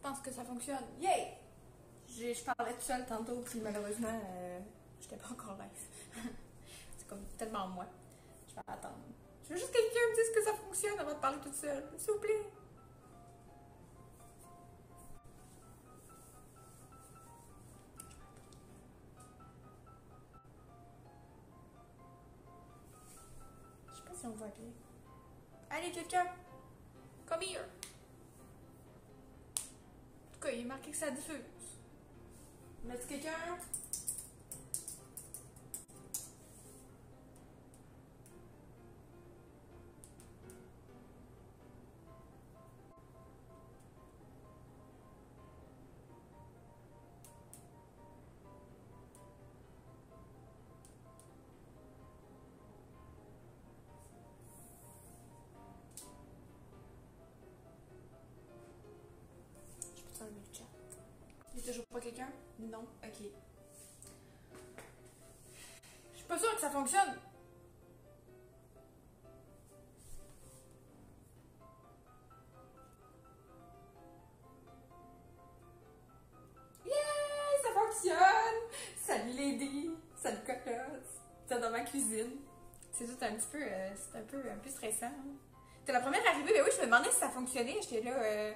pense que ça fonctionne. Yay! Je parlais tout seul tantôt, puis malheureusement, j'étais pas encore live. C'est comme tellement moi. Je vais attendre. Je veux juste que quelqu'un me dise que ça fonctionne avant de parler toute seule. S'il vous plaît. Je sais pas si on voit bien. Allez, quelqu'un! Come here! En tout cas, il est marqué que ça diffuse. Mettre quelqu'un? Je peux enlever le chat. Il y a toujours pas quelqu'un? Non? Ok. Je suis pas sûre que ça fonctionne! Yeah! Ça fonctionne! Salut Lady! Salut Cocotte! C'est dans ma cuisine. C'est tout un petit peu, c'est un peu stressant. Hein? T'es la première arrivée, mais oui, je me demandais si ça fonctionnait. J'étais là,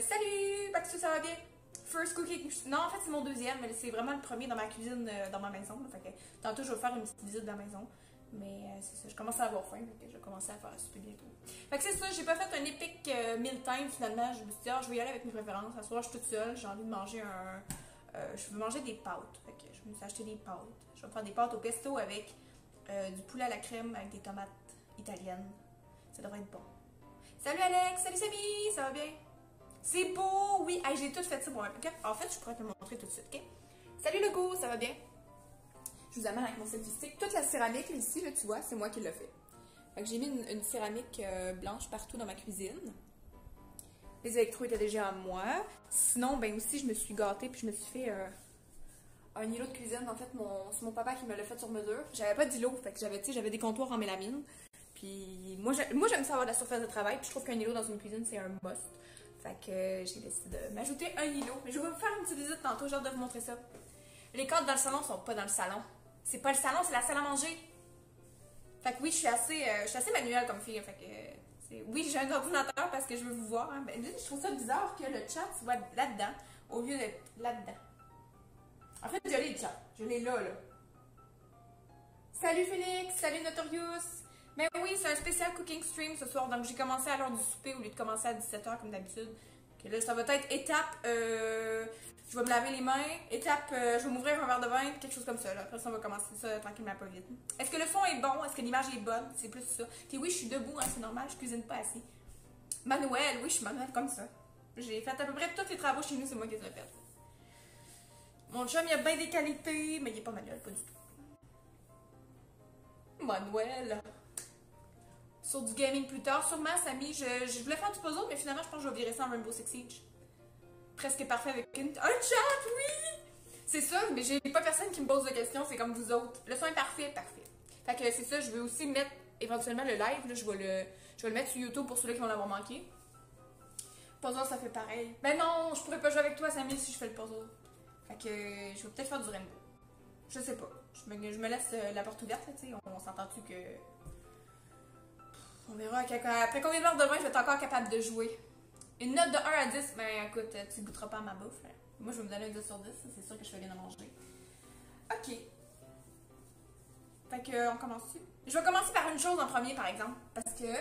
salut! Baxter, ça va bien? First cooking. Non, en fait, c'est mon deuxième, mais c'est vraiment le premier dans ma cuisine, dans ma maison. Là, fait que tantôt, je vais faire une petite visite de la maison. Mais c'est ça, je commence à avoir faim, donc je vais commencer à faire un souper bientôt. Fait que c'est ça, j'ai pas fait un épique mealtime finalement. Je me suis dit, je vais y aller avec mes préférences. Ce soir, je suis toute seule, j'ai envie de manger je veux manger des pâtes. Fait que je me suis acheté des pâtes. Je vais faire des pâtes au pesto avec du poulet à la crème avec des tomates italiennes. Ça devrait être bon. Salut Alex! Salut Samy! Ça va bien? C'est beau! Oui! Hey, j'ai tout fait ça pour un peu. En fait, je pourrais te le montrer tout de suite, ok? Salut le goût! Ça va bien? Je vous amène avec mon selfie stick. Toute la céramique, là, ici, là, tu vois, c'est moi qui l'ai fait. Fait que j'ai mis une céramique blanche partout dans ma cuisine. Les électros étaient déjà à moi. Sinon, ben aussi, je me suis gâtée puis je me suis fait un îlot de cuisine. En fait, c'est mon papa qui me l'a fait sur mesure. J'avais pas d'îlot, fait que j'avais des comptoirs en mélamine. Puis moi j'aime ça avoir de la surface de travail. Puis je trouve qu'un îlot dans une cuisine, c'est un must. Fait que j'ai décidé de m'ajouter un îlot. Mais je vais vous faire une petite visite tantôt, j'ai hâte de vous montrer ça. Les cadres dans le salon sont pas dans le salon. C'est pas le salon, c'est la salle à manger. Fait que oui, je suis assez manuelle comme fille. Fait que oui, j'ai un ordinateur parce que je veux vous voir. Hein. Ben, je trouve ça bizarre que le chat soit là-dedans au lieu d'être là-dedans. En fait, je l'ai le chat. Je l'ai là. Salut Félix, salut Notorious. Mais oui, c'est un spécial cooking stream ce soir. Donc j'ai commencé à l'heure du souper au lieu de commencer à 17h comme d'habitude. Okay, là, ça va être étape, je vais me laver les mains, étape, je vais m'ouvrir un verre de vin, quelque chose comme ça. Là. Après ça, on va commencer ça tranquillement, pas vite. Est-ce que le son est bon? Est-ce que l'image est bonne? C'est plus ça. Puis oui, je suis debout, hein, c'est normal, je cuisine pas assez. Manuel, oui, je suis manuel comme ça. J'ai fait à peu près tous les travaux chez nous, c'est moi qui les ai fait. Mon chum, il a bien des qualités, mais il est pas manuel, pas du tout. Manuel. Sur du gaming plus tard, sûrement, Samy, je voulais faire du puzzle, mais finalement, je pense que je vais virer ça en Rainbow Six Siege. Presque parfait avec un chat, oui! C'est ça, mais j'ai pas personne qui me pose de questions, c'est comme vous autres. Le son est parfait, parfait. Fait que c'est ça, je vais aussi mettre éventuellement le live, là, je vais le mettre sur YouTube pour ceux-là qui vont l'avoir manqué. Puzzle, ça fait pareil. Ben non, je pourrais pas jouer avec toi, Samy, si je fais le puzzle. Fait que je vais peut-être faire du Rainbow. Je sais pas. Je me laisse la porte ouverte, tu sais. On s'entend-tu que... On verra après combien d'heures de vin je vais être encore capable de jouer. Une note de 1 à 10, ben écoute, tu goûteras pas à ma bouffe. Là. Moi, je vais me donner un 10 sur 10, c'est sûr que je fais bien à manger. Ok. Fait que, on commence-tu? Je vais commencer par une chose en premier, par exemple, parce que...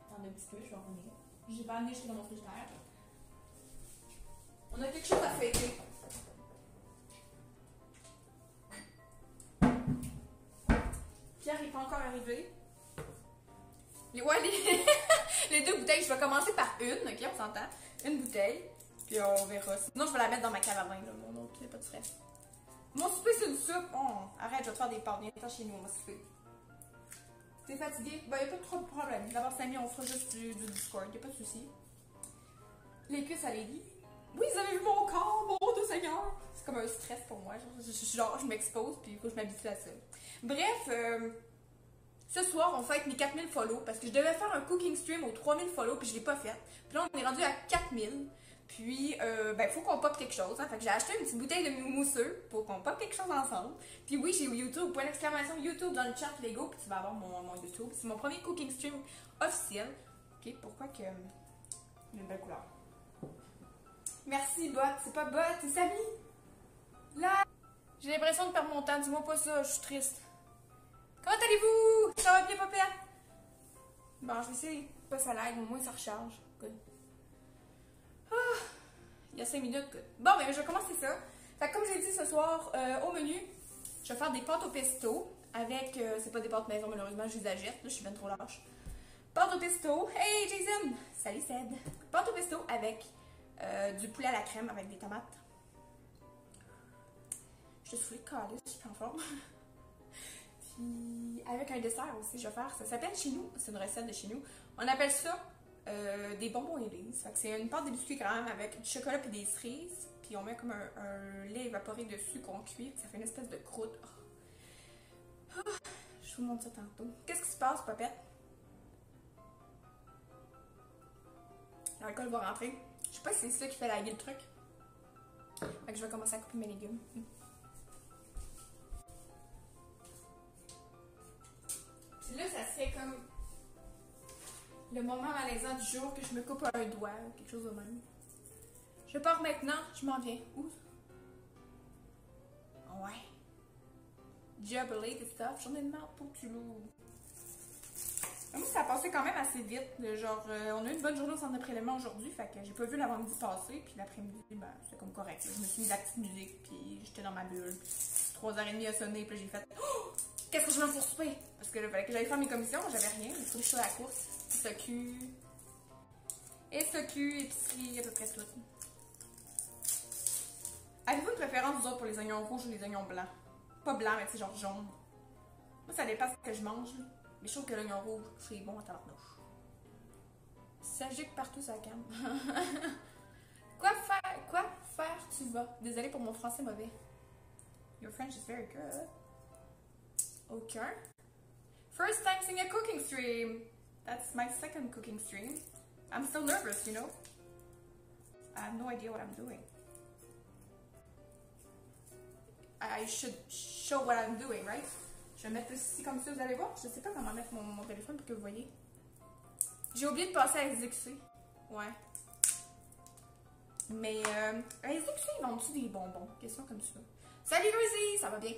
Attendez un petit peu, je vais revenir. J'ai pas amené, je suis dans mon frigidaire. On a quelque chose à fêter. Pierre n'est pas encore arrivé. Ouais, les deux bouteilles, je vais commencer par une, ok, on s'entend. Une bouteille, puis on verra. Sinon, je vais la mettre dans ma cave à vin, là, mon autre, il n'y a pas de stress. Mon souper, c'est une soupe. Oh, arrête, je vais te faire des pâtes. Viens chez nous, on va souper. T'es fatigué? Ben, il n'y a pas trop de problème. D'abord, Samy, on fera juste du Discord, il n'y a pas de souci. Les cuisses à Lady. Oui, vous avez vu mon corps, mon Dieu Seigneur! C'est comme un stress pour moi. Genre, je m'expose, puis il faut que je m'habitue à ça. Bref, Ce soir, on fête mes 4000 follow parce que je devais faire un cooking stream aux 3000 follow puis je l'ai pas fait. Puis là, on est rendu à 4000. Puis, ben, faut qu'on pop quelque chose. Hein. Fait que j'ai acheté une petite bouteille de mousseux pour qu'on pop quelque chose ensemble. Puis oui, j'ai YouTube, point d'exclamation YouTube dans le chat Lego, puis tu vas avoir mon YouTube. C'est mon premier cooking stream officiel. Ok, pourquoi que. Il a une belle couleur. Merci, bot. C'est pas bot, c'est Samy. Là, j'ai l'impression de perdre mon temps. Dis-moi pas ça, je suis triste. Comment allez-vous? Ça va bien, papa? Bon, je vais essayer. Pas ça lag, au moins ça recharge. Good. Ah, il y a 5 minutes. Good. Bon, ben, je vais commencer ça. Fait que comme j'ai dit ce soir, au menu, je vais faire des pâtes au pesto avec. C'est pas des pâtes maison, malheureusement, je les achète. Là, je suis bien trop lâche. Pâtes au pesto. Hey, Jason! Salut, Ced. Pâtes au pesto avec du poulet à la crème avec des tomates. Je suis calée, je suis en forme. Puis avec un dessert aussi, je vais faire. Ça s'appelle chez nous, c'est une recette de chez nous. On appelle ça des bonbons Élise. Fait que c'est une pâte de biscuits quand même avec du chocolat et des cerises. Puis on met comme un lait évaporé dessus qu'on cuit. Ça fait une espèce de croûte. Oh. Oh. Je vous montre ça tantôt. Qu'est-ce qui se passe, papette? L'alcool va rentrer. Je sais pas si c'est ça qui fait laguer le truc. Fait que je vais commencer à couper mes légumes. Puis là, ça se fait comme le moment malaisant du jour que je me coupe un doigt ou quelque chose de même. Je pars maintenant, je m'en viens. Où? Ouais. Job related stuff, j'en ai de marre pour Tulou. Moi, ça a passé quand même assez vite. Genre, on a eu une bonne journée au centre de prélèvement aujourd'hui, fait que j'ai pas vu l'avant-midi passer, puis l'après-midi, ben, c'est comme correct. Là. Je me suis mis de la petite musique, puis j'étais dans ma bulle. 3h30 a sonné, puis j'ai fait oh! Qu'est-ce que je vais pour souper? Parce que là, il fallait que j'aille faire mes commissions, j'avais rien, il faut que je sois à la course. SQ, épicerie, à peu près tout. Avez-vous une préférence, vous autres, pour les oignons rouges ou les oignons blancs? Pas blanc, mais c'est genre jaune. Moi, ça dépend de ce que je mange, là. Mais je trouve que l'oignon rouge, c'est bon à tabarnouche. Ça gicle partout, ça calme. Quoi faire tu vas? Désolée pour mon français mauvais. Your French is very good. Ok. First time seeing a cooking stream. That's my second cooking stream. I'm still nervous, you know? I have no idea what I'm doing. I should show what I'm doing, right? Je vais mettre ici comme ça, vous allez voir. Je sais pas comment mettre mon téléphone pour que vous voyez. J'ai oublié de passer à exécuter. Ouais. Mais, à exécuter, ils vendent-tu des bonbons? Question comme ça. Salut Rosie, ça va bien?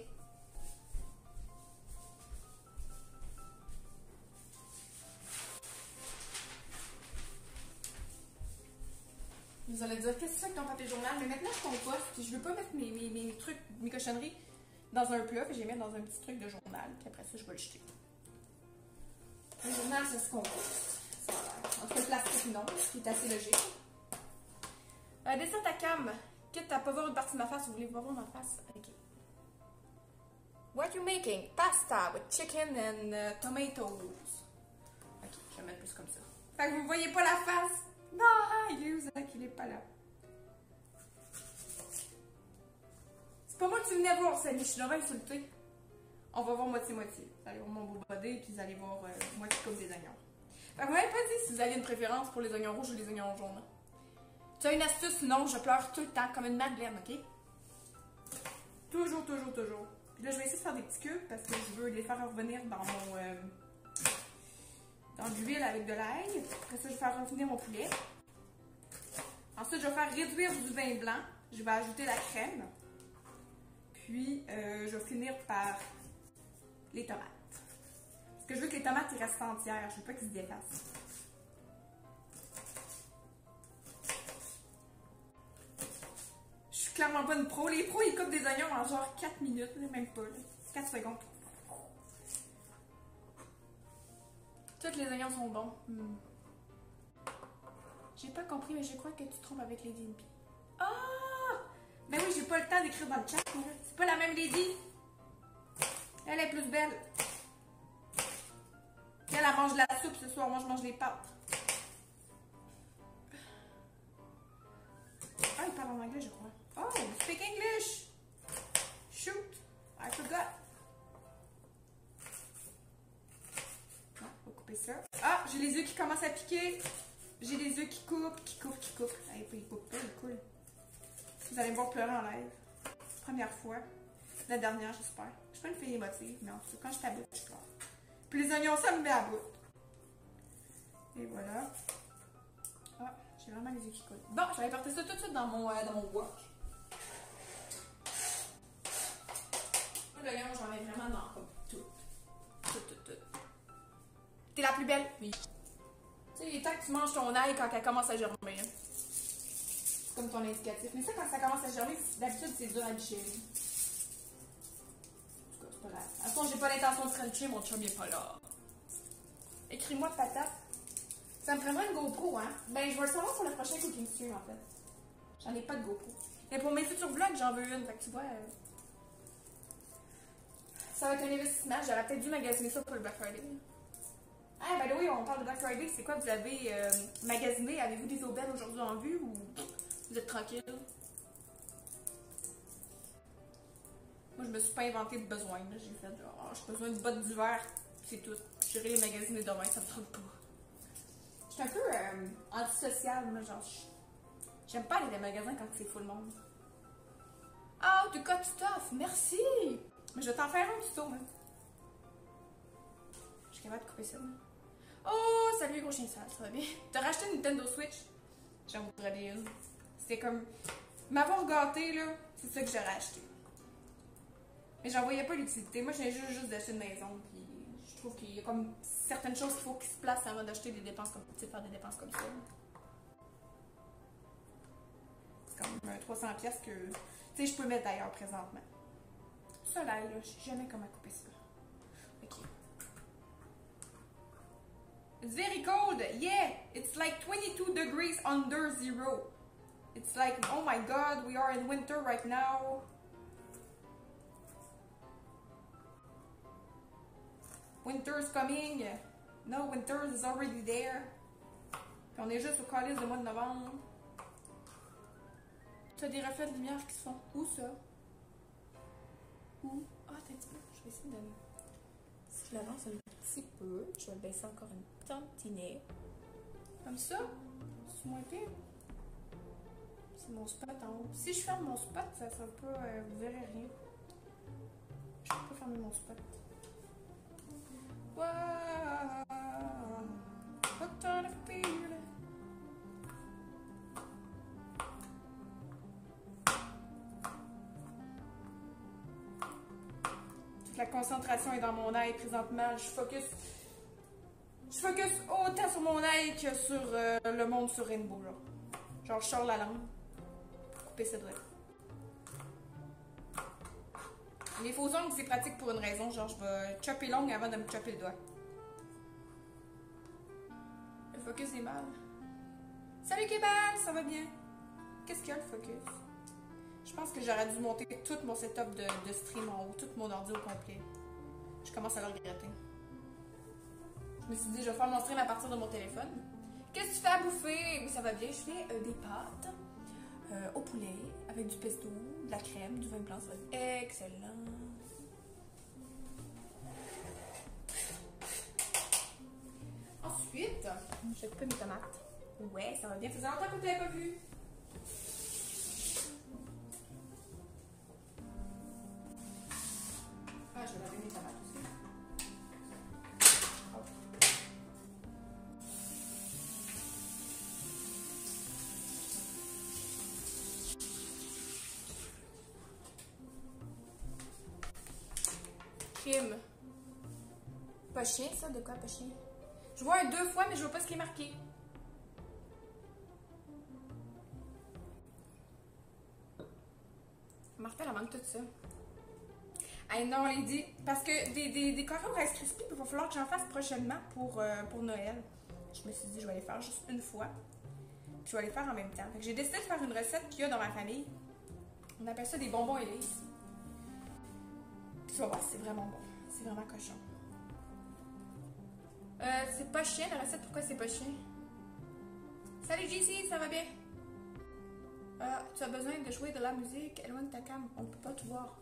Vous allez dire, qu'est-ce que c'est que ton papier journal? Mais maintenant, je composte, puis je veux pas mettre mes trucs, mes cochonneries dans un plat, puis je vais les mettre dans un petit truc de journal, puis après ça, je vais le jeter. Le journal, ça se composte. Ça a l'air. En tout cas, le plastique, non, ce qui est assez logique. Descends ta cam. Quitte à pas voir une partie de ma face, vous voulez pas voir ma face? Ok. What are you making? Pasta with chicken and tomatoes. Ok, je vais mettre plus comme ça. Fait que vous voyez pas la face. Non, il est où, Zach? Il est pas là. C'est pas moi que tu venais voir, Samy. Je suis vraiment insultée. On va voir moitié-moitié. Vous allez voir mon beau body, puis vous allez voir moi qui coupe des oignons. Fait que vous m'avez pas dit si vous aviez une préférence pour les oignons rouges ou les oignons jaunes. Tu as une astuce? Non, je pleure tout le temps, comme une madeleine, ok? Toujours. Puis là, je vais essayer de faire des petits cubes, parce que je veux les faire revenir dans mon... dans l'huile avec de l'ail. Après ça, je vais faire revenir mon poulet. Ensuite, je vais faire réduire du vin blanc. Je vais ajouter la crème. Puis, je vais finir par les tomates. Parce que je veux que les tomates ils restent entières. Je veux pas qu'ils se dépassent. Je suis clairement pas une pro. Les pros, ils coupent des oignons en genre 4 minutes. Même pas. 4 secondes. Tous les oignons sont bons. J'ai pas compris, mais je crois que tu te trompes avec Lady Impy. Ah! Mais oui, j'ai pas le temps d'écrire dans le chat. C'est pas la même Lady. Elle est plus belle. Elle mange de la soupe ce soir. Moi, je mange des pâtes. Ah, il parle en anglais, je crois. Oh, speak English! Shoot! I forgot. couper ça. Ah, j'ai les yeux qui commencent à piquer. J'ai les yeux qui coupent. Allez, il coupe pas, il coule. Vous allez me voir pleurer en live. Première fois. La dernière, j'espère. Je suis pas une fille émotive, mais en tout cas, quand je t'aboute, je pleure. Puis les oignons, ça me met à bout. Et voilà. Ah, j'ai vraiment les yeux qui coulent. Bon, je vais porter ça tout de suite dans mon wok. L'oignon, j'en mets vraiment dans comme tout. T'es la plus belle? Oui. Tu sais, il est temps que tu manges ton ail quand elle commence à germer. C'est comme ton indicatif. Mais ça, quand ça commence à germer, d'habitude, c'est dur à digérer. En tout cas, c'est pas grave. À ce moment, j'ai pas l'intention de frencher, mon chum, il est pas là. Écris-moi patate. Ça me prendra une GoPro, hein? Ben, je vais le savoir sur le prochain cooking stream, en fait. J'en ai pas de GoPro. Mais pour mes futurs vlogs, j'en veux une. Fait que tu vois... Ça va être un investissement. J'aurais peut-être dû magasiner ça pour le Black Friday. Ah, by the way, on parle de Black Friday. C'est quoi vous avez magasiné? Avez-vous des aubaines aujourd'hui en vue ou vous êtes tranquille? Moi, je me suis pas inventé de besoin. J'ai fait genre, oh, j'ai besoin de bottes d'hiver. C'est tout. J'irai les magasiner demain, ça me trompe pas. Je suis un peu antisociale, moi. Genre, j'aime pas aller dans les magasins quand c'est full monde. Oh, tu cut stuff! Merci! Mais je vais t'en faire un tuto, même. Je suis capable de couper ça, là. Oh, salut, gros chien sale, ça va bien? T'as racheté une Nintendo Switch? J'en voudrais bien une. C'était comme... M'avoir gâté, là, c'est ça que j'aurais acheté. Mais j'en voyais pas l'utilité. Moi, je viens juste d'acheter une maison, puis je trouve qu'il y a comme certaines choses qu'il faut qu'ils se placent avant d'acheter des dépenses comme... Tu sais, faire des dépenses comme ça. C'est comme 300$ que... Tu sais, je peux mettre d'ailleurs présentement. Ça là, je sais jamais comment couper ça. Ok. It's very cold. Yeah, it's like 22 degrees under zero. It's like, oh my god, we are in winter right now. Winter's coming. No, winter is already there. Puis on est juste au calice du mois de novembre. Tu as des reflets de lumière qui se font. Où ça? Où? Ah, attends un petit peu. Je vais essayer de... Si je l'avance un petit peu, je vais le baisser encore une tantinée. Comme ça. C'est moins pire. C'est mon spot en haut. Si je ferme mon spot, ça sera pas... vous verrez rien. Je peux pas fermer mon spot. Wow! What on a feeling? Toute la concentration est dans mon œil présentement. Je focus autant sur mon œil que sur le monde sur Rainbow. Là. Genre, je sors la langue pour couper cette droite. Les faux ongles, c'est pratique pour une raison. Genre, je vais chopper l'ongle avant de me chopper le doigt. Le focus est mal. Salut Kébal, ça va bien? Qu'est-ce qu'il y a le focus? Je pense que j'aurais dû monter tout mon setup de stream en haut, tout mon ordi au complet. Je commence à le regretter. Je me suis dit, je vais faire mon stream à partir de mon téléphone. Qu'est-ce que tu fais à bouffer? Oui, ça va bien. Je fais des pâtes au poulet avec du pesto, de la crème, du vin blanc. Ça va être excellent. Ensuite, je vais couper mes tomates. Ouais, ça va bien. Ça faisait longtemps que tu l'avais pas vu. Ah, je vais laver mes tomates aussi. Hop. Crime. Pas chien, ça? De quoi, pas chien? Je vois un 2 fois, mais je vois pas ce qui est marqué. Martha, elle manque tout ça. Hey, non, Lady, parce que des coraux Rice Krispies, il va falloir que j'en fasse prochainement pour Noël. Je me suis dit, je vais les faire juste une fois. Puis je vais les faire en même temps. J'ai décidé de faire une recette qu'il y a dans ma famille. On appelle ça des bonbons Élise. Puis tu vas voir, c'est vraiment bon. C'est vraiment cochon. C'est pas chien la recette, pourquoi c'est pas chien? Salut JC, ça va bien? Tu as besoin de jouer de la musique, éloigne ta cam, on peut pas tout voir.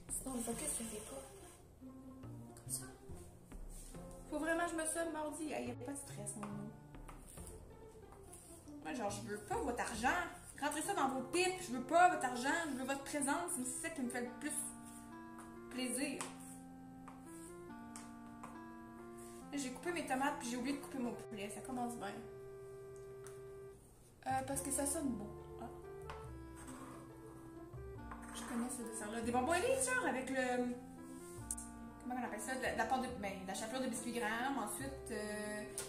Sinon le focus se fait pas. Comme ça. Faut vraiment que je me sauve mardi. Il n'y a pas de stress, mon nom. Moi, genre, je veux pas votre argent. Rentrez ça dans vos pipes. Je veux pas votre argent. Je veux votre présence. C'est ça qui me fait le plus plaisir. J'ai coupé mes tomates puis j'ai oublié de couper mon poulet. Ça commence bien. Parce que ça sonne bon. Ah. Je connais ce dessert-là. Des bonbons élites, genre, avec le... Comment on appelle ça? La chapelure de biscuits grammes. Ensuite,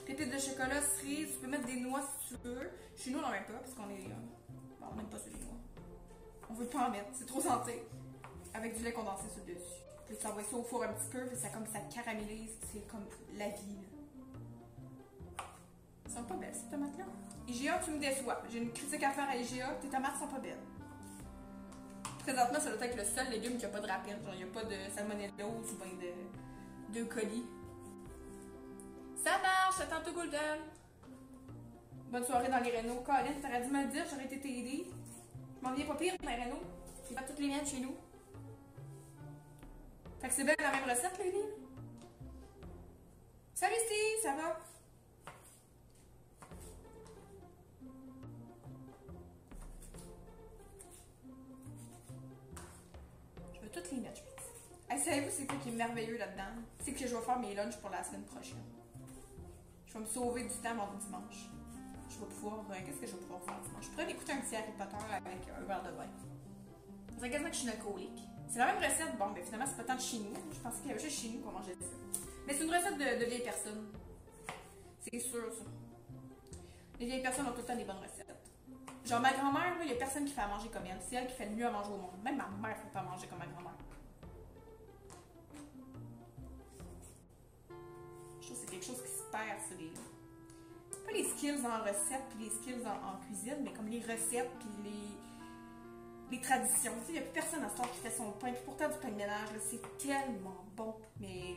pépites de chocolat, cerises. Tu peux mettre des noix si tu veux. Chez nous, on n'en met pas parce qu'on est... Bon, on n'aime pas sur les noix. On veut pas en mettre. C'est trop santé. Avec du lait condensé sur le dessus. Puis tu envoies ça au four un petit peu. Puis ça, comme ça caramélise. C'est comme la vie. Elles sont pas belles, ces tomates-là. IGA, tu me déçois. J'ai une critique à faire à IGA. Tes tomates sont pas belles. Présentement, ça doit être le seul légume qui a pas de rapide. Genre, il n'y a pas de salmonella ou de colis. Ça marche, à tantôt, Golden. Bonne soirée dans les rénaux. Colin, t'aurais dû me le dire, j'aurais été t'aider. Je m'en viens pas pire dans les rénaux. J'ai pas toutes les miennes chez nous. Fait que c'est bien la même recette, Lady. Salut Steve, ça va? Je veux toutes les mettre, je pense. Hey, savez-vous c'est quoi qui est merveilleux là-dedans? C'est que je vais faire mes lunchs pour la semaine prochaine. Je vais me sauver du temps avant dimanche. Je vais pouvoir... Qu'est-ce que je vais pouvoir faire dimanche? Je pourrais m'écouter un petit Harry Potter avec un verre de vin. On dirait quasiment que je suis une alcoolique. C'est la même recette. Bon, mais finalement, c'est pas tant de chez nous. Je pensais qu'il y avait juste chez nous qu'on mangeait ça. Mais c'est une recette de vieilles personnes. C'est sûr, ça. Les vieilles personnes ont tout le temps des bonnes recettes. Genre, ma grand-mère, il y a personne qui fait à manger comme elle. C'est elle qui fait le mieux à manger au monde. Même ma mère ne fait pas manger comme ma grand-mère. Je trouve que c'est quelque chose qui se perd, ça, pas les skills en recette puis les skills en cuisine, mais comme les recettes puis les traditions. Tu sais, il n'y a plus personne à ce temps qui fait son pain. Puis pourtant, du pain de ménage, c'est tellement bon. Mais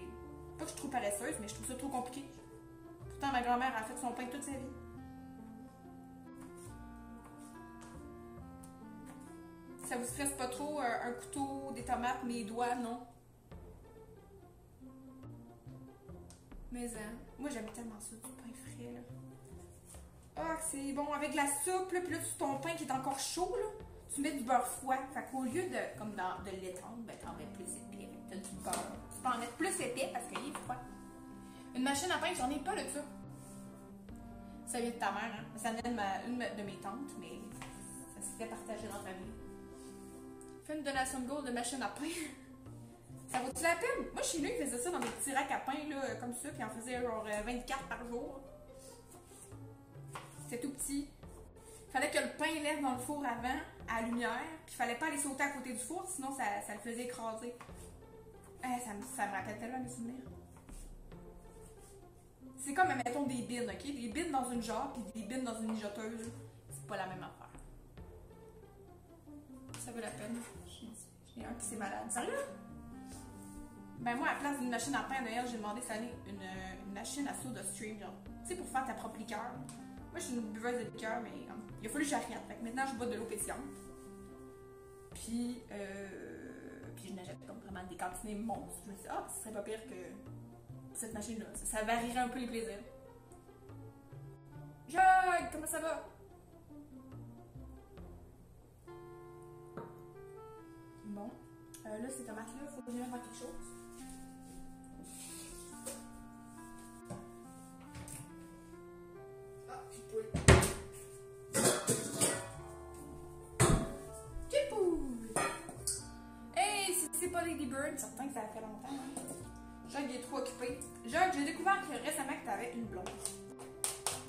pas que je trouve paresseuse, mais je trouve ça trop compliqué. Pourtant, ma grand-mère a fait son pain toute sa vie. Ça vous stresse pas trop, un couteau, des tomates, mes doigts, non? Mais moi j'aime tellement ça, du pain frais là. Ah, c'est bon, avec la soupe, là, puis là, ton pain qui est encore chaud, là, tu mets du beurre froid. Fait qu'au lieu de, comme de l'étendre, ben t'en mets plus épais. T'as du beurre. Tu peux en mettre plus épais parce qu'il est froid. Une machine à pain, j'en ai pas de ça. Ça vient de ta mère, hein. Ça vient de une de mes tantes, mais ça se fait partager dans ta vie. Fais une donation de gold de machine à pain. Ça vaut-tu la peine? Moi, chez nous, ils faisaient ça dans des petits racks à pain, là, comme ça, puis ils en faisaient genre 24 par jour. C'était tout petit. Fallait que le pain lève dans le four avant, à la lumière, puis fallait pas aller sauter à côté du four, sinon ça le faisait écraser. Ça me rappelle tellement mes souvenirs. C'est comme, mettons, des bines, ok? Des bines dans une jarre, puis des bines dans une mijoteuse. C'est pas la même affaire. Ça vaut la peine. J'ai un qui c'est malade. Sérieux? Ben moi, à la place d'une machine à pain à Noël, j'ai demandé cette année une machine à soda stream, genre. Tu sais, pour faire ta propre liqueur. Moi, je suis une buveuse de liqueur, mais il a fallu que j'arrête. Fait que maintenant, je bois de l'eau pétillante. Puis je n'achète comme vraiment des quantités monstres. Je me dis, ce serait pas pire que cette machine-là. Ça varierait un peu les plaisirs. Jacques, comment ça va? Bon. Là, ces tomates-là, il faut que je vienne faire quelque chose. Ah, puis poule. Petite poule! Hey, si c'est pas Lady Bird, certain que ça fait longtemps. Hein? Jacques, il est trop occupé. Jacques, j'ai découvert que récemment que t'avais une blonde.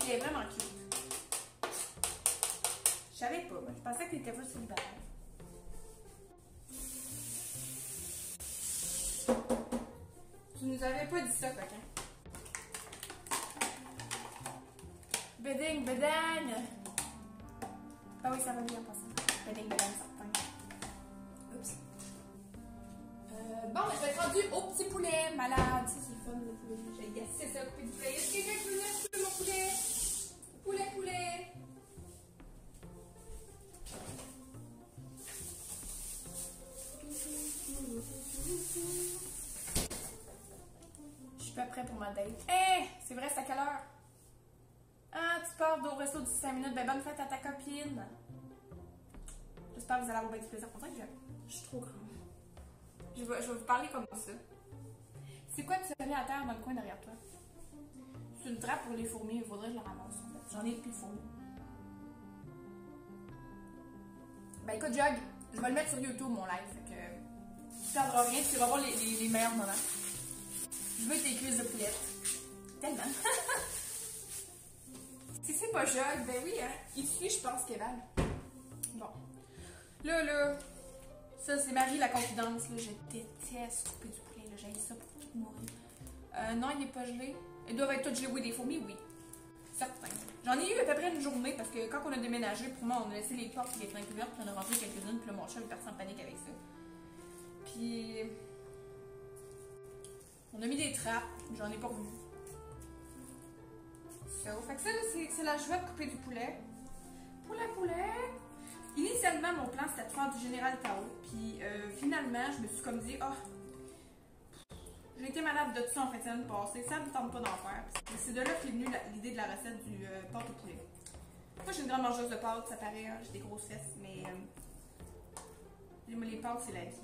Elle est vraiment cute. Je savais pas, moi. Je pensais que t'étais pas célibataire. Tu nous avais pas dit ça, coquin. Béding, bédagne! Ah oui, ça va bien passer. Béding, bédagne, certain. Oups. Bon, je vais être rendue au petit poulet malade. Ça, c'est le fun, le poulet. J'ai gassé ça, couper du poulet. Est-ce que quelqu'un peut venir couper mon poulet? Poulet, poulet! Je suis pas prête pour ma en date. Hé! C'est vrai, c'est à quelle heure? Ah, tu pars au resto d'ici 5 minutes. Ben, bonne fête à ta copine. J'espère que vous allez avoir bien du plaisir. Pour ça que je suis trop grande. Je vais vous parler comme ça. C'est quoi tu as mis à terre dans le coin derrière toi? C'est une trappe pour les fourmis. Il faudrait que je la ramasse, en fait. J'en ai plus de fourmis. Ben, écoute, Jog, je vais le mettre sur YouTube, mon live. Fait que tu perdras rien. Tu vas voir les meilleurs moments. Je veux tes cuisses de poulet. Tellement. Si c'est pas Jog, ben oui, hein. Il te suit, je pense, Kevin. Bon. Là. Ça, c'est Marie la confidence. Là. Je déteste couper du poulet. J'ai ça pour tout mourir. Non, il n'est pas gelé. Ils doivent être tous gelés. Oui, des fourmis, oui. Certain. J'en ai eu à peu près une journée parce que quand on a déménagé, pour moi, on a laissé les portes et les fenêtres ouvertes, puis on a rentré quelques-unes, puis là, mon chat est parti en panique avec ça. Puis. On a mis des trappes. J'en ai pas revu. Ça. Fait que ça, c'est la joie de couper du poulet. Poulet. Initialement, mon plan, c'était de faire du Général Tao. Puis finalement, je me suis comme dit, j'ai été malade de tout ça en fin de semaine passée. Ça ne me tente pas d'en faire. C'est de là qu'est venue l'idée de la recette du pâte au poulet. Moi, j'ai une grande mangeuse de pâtes, ça paraît, hein, j'ai des grosses fesses, mais les pâtes, c'est la vie.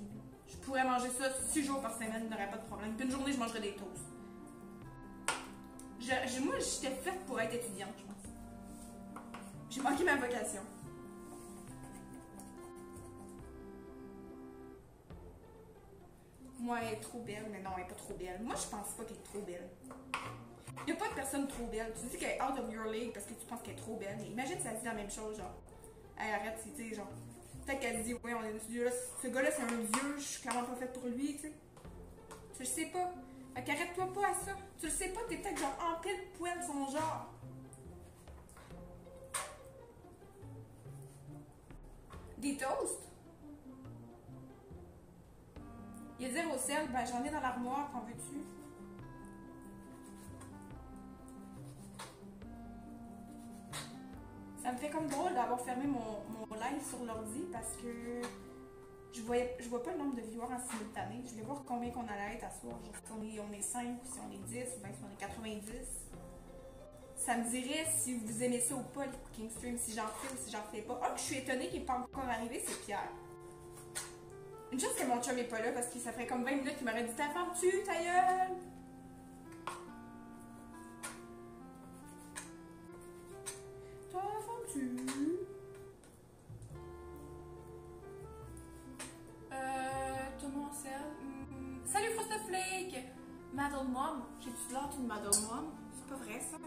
Je pourrais manger ça 6 jours par semaine, il n'y aurait pas de problème. Puis une journée, je mangerais des toasts. Moi, j'étais faite pour être étudiante, je pense. J'ai manqué ma vocation. Moi, elle est trop belle, mais non, elle est pas trop belle. Moi, je pense pas qu'elle est trop belle. Il n'y a pas de personne trop belle. Tu dis qu'elle est out of your league parce que tu penses qu'elle est trop belle. Mais imagine si elle dit la même chose, genre. Elle arrête, tu sais, genre. Peut-être qu'elle dit, oui, on est dans ce studio-là. Ce gars-là, c'est un vieux, je suis clairement pas faite pour lui, tu sais. Tu le sais pas. Fait qu'arrête-toi pas à ça. Tu le sais pas, t'es peut-être genre en pile poil son genre. Des toasts? Il y a zéro sel, ben j'en ai dans l'armoire, qu'en veux-tu? Ça me fait comme drôle d'avoir fermé mon live sur l'ordi parce que je vois pas le nombre de viewers en simultané. Je voulais voir combien qu'on allait être à soir. Genre, si on est 5 ou si on est 10 ou bien si on est 90. Ça me dirait si vous aimez ça ou pas, le cooking stream, si j'en fais ou si j'en fais pas. Ah, je suis étonnée qu'il n'est pas encore arrivé, c'est Pierre. Une chose que mon chum n'est pas là parce que ça ferait comme 20 minutes qu'il m'aurait dit ta femme tue, ta gueule! Ta femme tue! Tout le monde sait. Salut Frostaflake! Madame Mom. J'ai-tu l'air d'une Madame Mom? C'est pas vrai ça?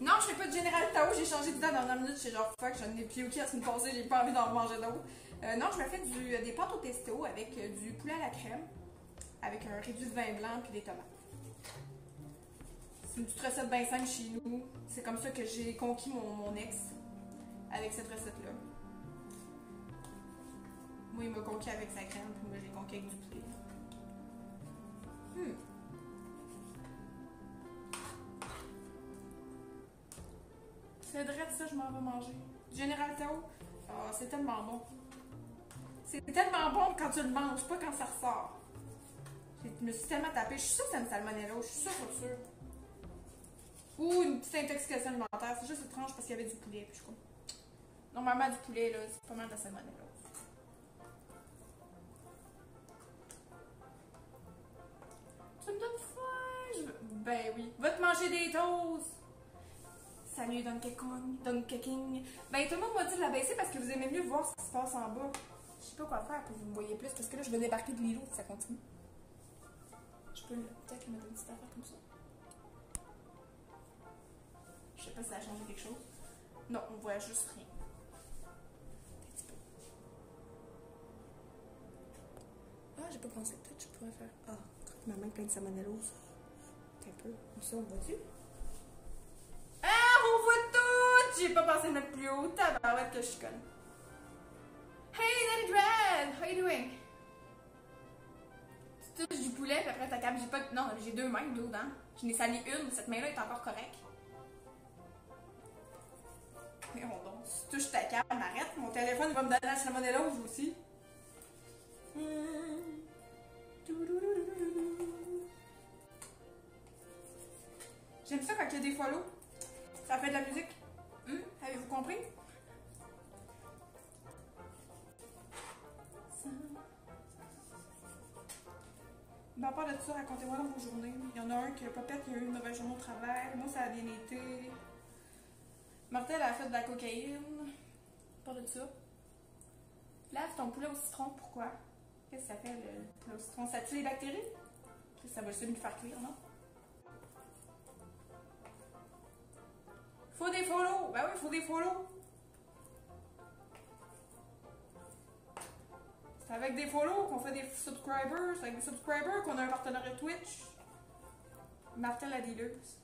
Non, je fais pas de Général Tao, j'ai changé de date dans 9 minutes, j'ai genre fuck, j'en ai piouqué la semaine passée, j'ai pas envie d'en manger d'autres. Non, je me fais des pâtes au pesto avec du poulet à la crème, avec un réduit de vin blanc puis des tomates. C'est une petite recette bien simple chez nous. C'est comme ça que j'ai conquis mon ex avec cette recette-là. Moi, il m'a conquis avec sa crème, puis moi, j'ai conquis avec du poulet. C'est vrai de ça, je m'en vais manger. Général Tao, c'est tellement bon. C'est tellement bon quand tu le manges, pas quand ça ressort. Je me suis tellement tapée. Je suis sûre que c'est une salmonella, je suis sûre. Ou une petite intoxication alimentaire. C'est juste étrange parce qu'il y avait du poulet. Puis je crois. Normalement, du poulet, là, c'est pas mal de la salmonella. Tu me donnes faim? Ben oui. Va te manger des toasts! Salut Donkey King. Ben tout le monde m'a dit de la baisser parce que vous aimez mieux voir ce qui se passe en bas. Je sais pas quoi faire pour que vous me voyez plus parce que là je vais débarquer de l'îlot si ça continue. Je peux peut-être mettre une petite affaire comme ça. Je sais pas si ça a changé quelque chose. Non, on voit juste rien. Un petit peu. Ah, j'ai pas pensé. Peut-être que je pourrais faire. Ah, croque ma main pleine de salmonellose. Un peu. Comme ça, on voit-tu? Ah, on voit tout! J'ai pas pensé le mettre plus haut. Tabarouette que je suis conne. Hey, Daddy Dread! How you doing? Tu touches du poulet, puis après ta cape, j'ai pas. Non, j'ai 2 mains, 2 dents. Je n'ai sali une, cette main-là est encore correcte. Mais bon, donc, si tu touches ta cape, m'arrête. Mon téléphone va me donner la salmonellose aussi. J'aime ça quand il y a des follow. Ça fait de la musique. Avez-vous compris? Ben, à part de ça, racontez-moi dans vos journées. Il y en a un qui a pas fait, il a eu une mauvaise journée au travail. Moi, ça a bien été. Martel a fait de la cocaïne. Pas de ça. Lave ton poulet au citron, pourquoi? Qu'est-ce que ça fait le poulet au citron? Ça tue les bactéries? Ça va essayer de le faire cuire, non? Faut des follow! Ben oui, faut des follow! C'est avec des follow qu'on fait des subscribers. C'est avec des subscribers qu'on a un partenariat Twitch. Martel la dealeuse.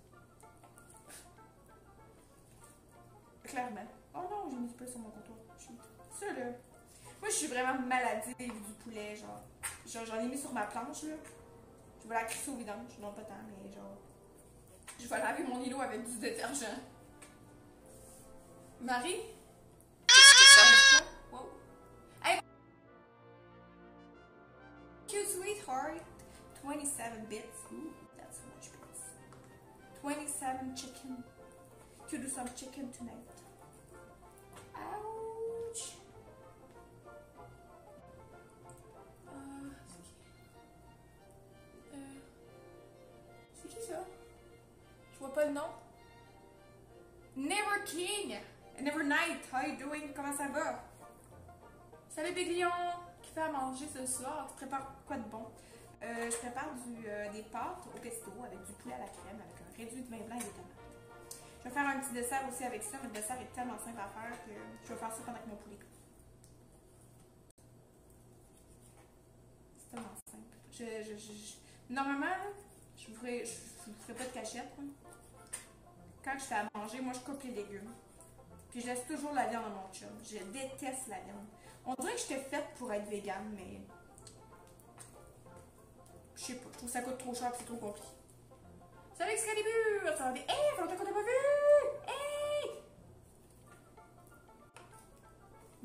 Clairement. Oh non, j'ai mis du peu sur mon comptoir. Ça là. Moi, je suis vraiment maladive du poulet, genre. J'en ai mis sur ma planche, là. Je vais la crisser au vidange. Non, pas tant, mais genre. Je vais laver mon îlot avec du détergent. Marie? Qu'est-ce que ça? Wow. Hey! Cute sweetheart. 27 bits. Ooh, that's so much bits. 27 chicken. To do some chicken tonight. Ouch! C'est qui ça? Je vois pas le nom. Never King! Never Night, how you doing? Comment ça va? Salut Big Lion! Qui fait à manger ce soir? Tu prépares quoi de bon? Je prépare des pâtes au pesto avec du poulet à la crème, avec un réduit de vin blanc et des tomates. Je vais faire un petit dessert aussi avec ça, mais le dessert est tellement simple à faire que je vais faire ça pendant que mon poulet cuit. C'est tellement simple. Normalement, je vous ferai pas de cachette. Hein. Quand je fais à manger, moi je coupe les légumes. Puis je laisse toujours la viande dans mon chum. Je déteste la viande. On dirait que j'étais faite pour être végane, mais je sais pas. Je trouve que ça coûte trop cher et c'est trop compliqué. Salut Excalibur! Ça va bien? Hey, faut longtemps qu'on t'a pas vu! Hey!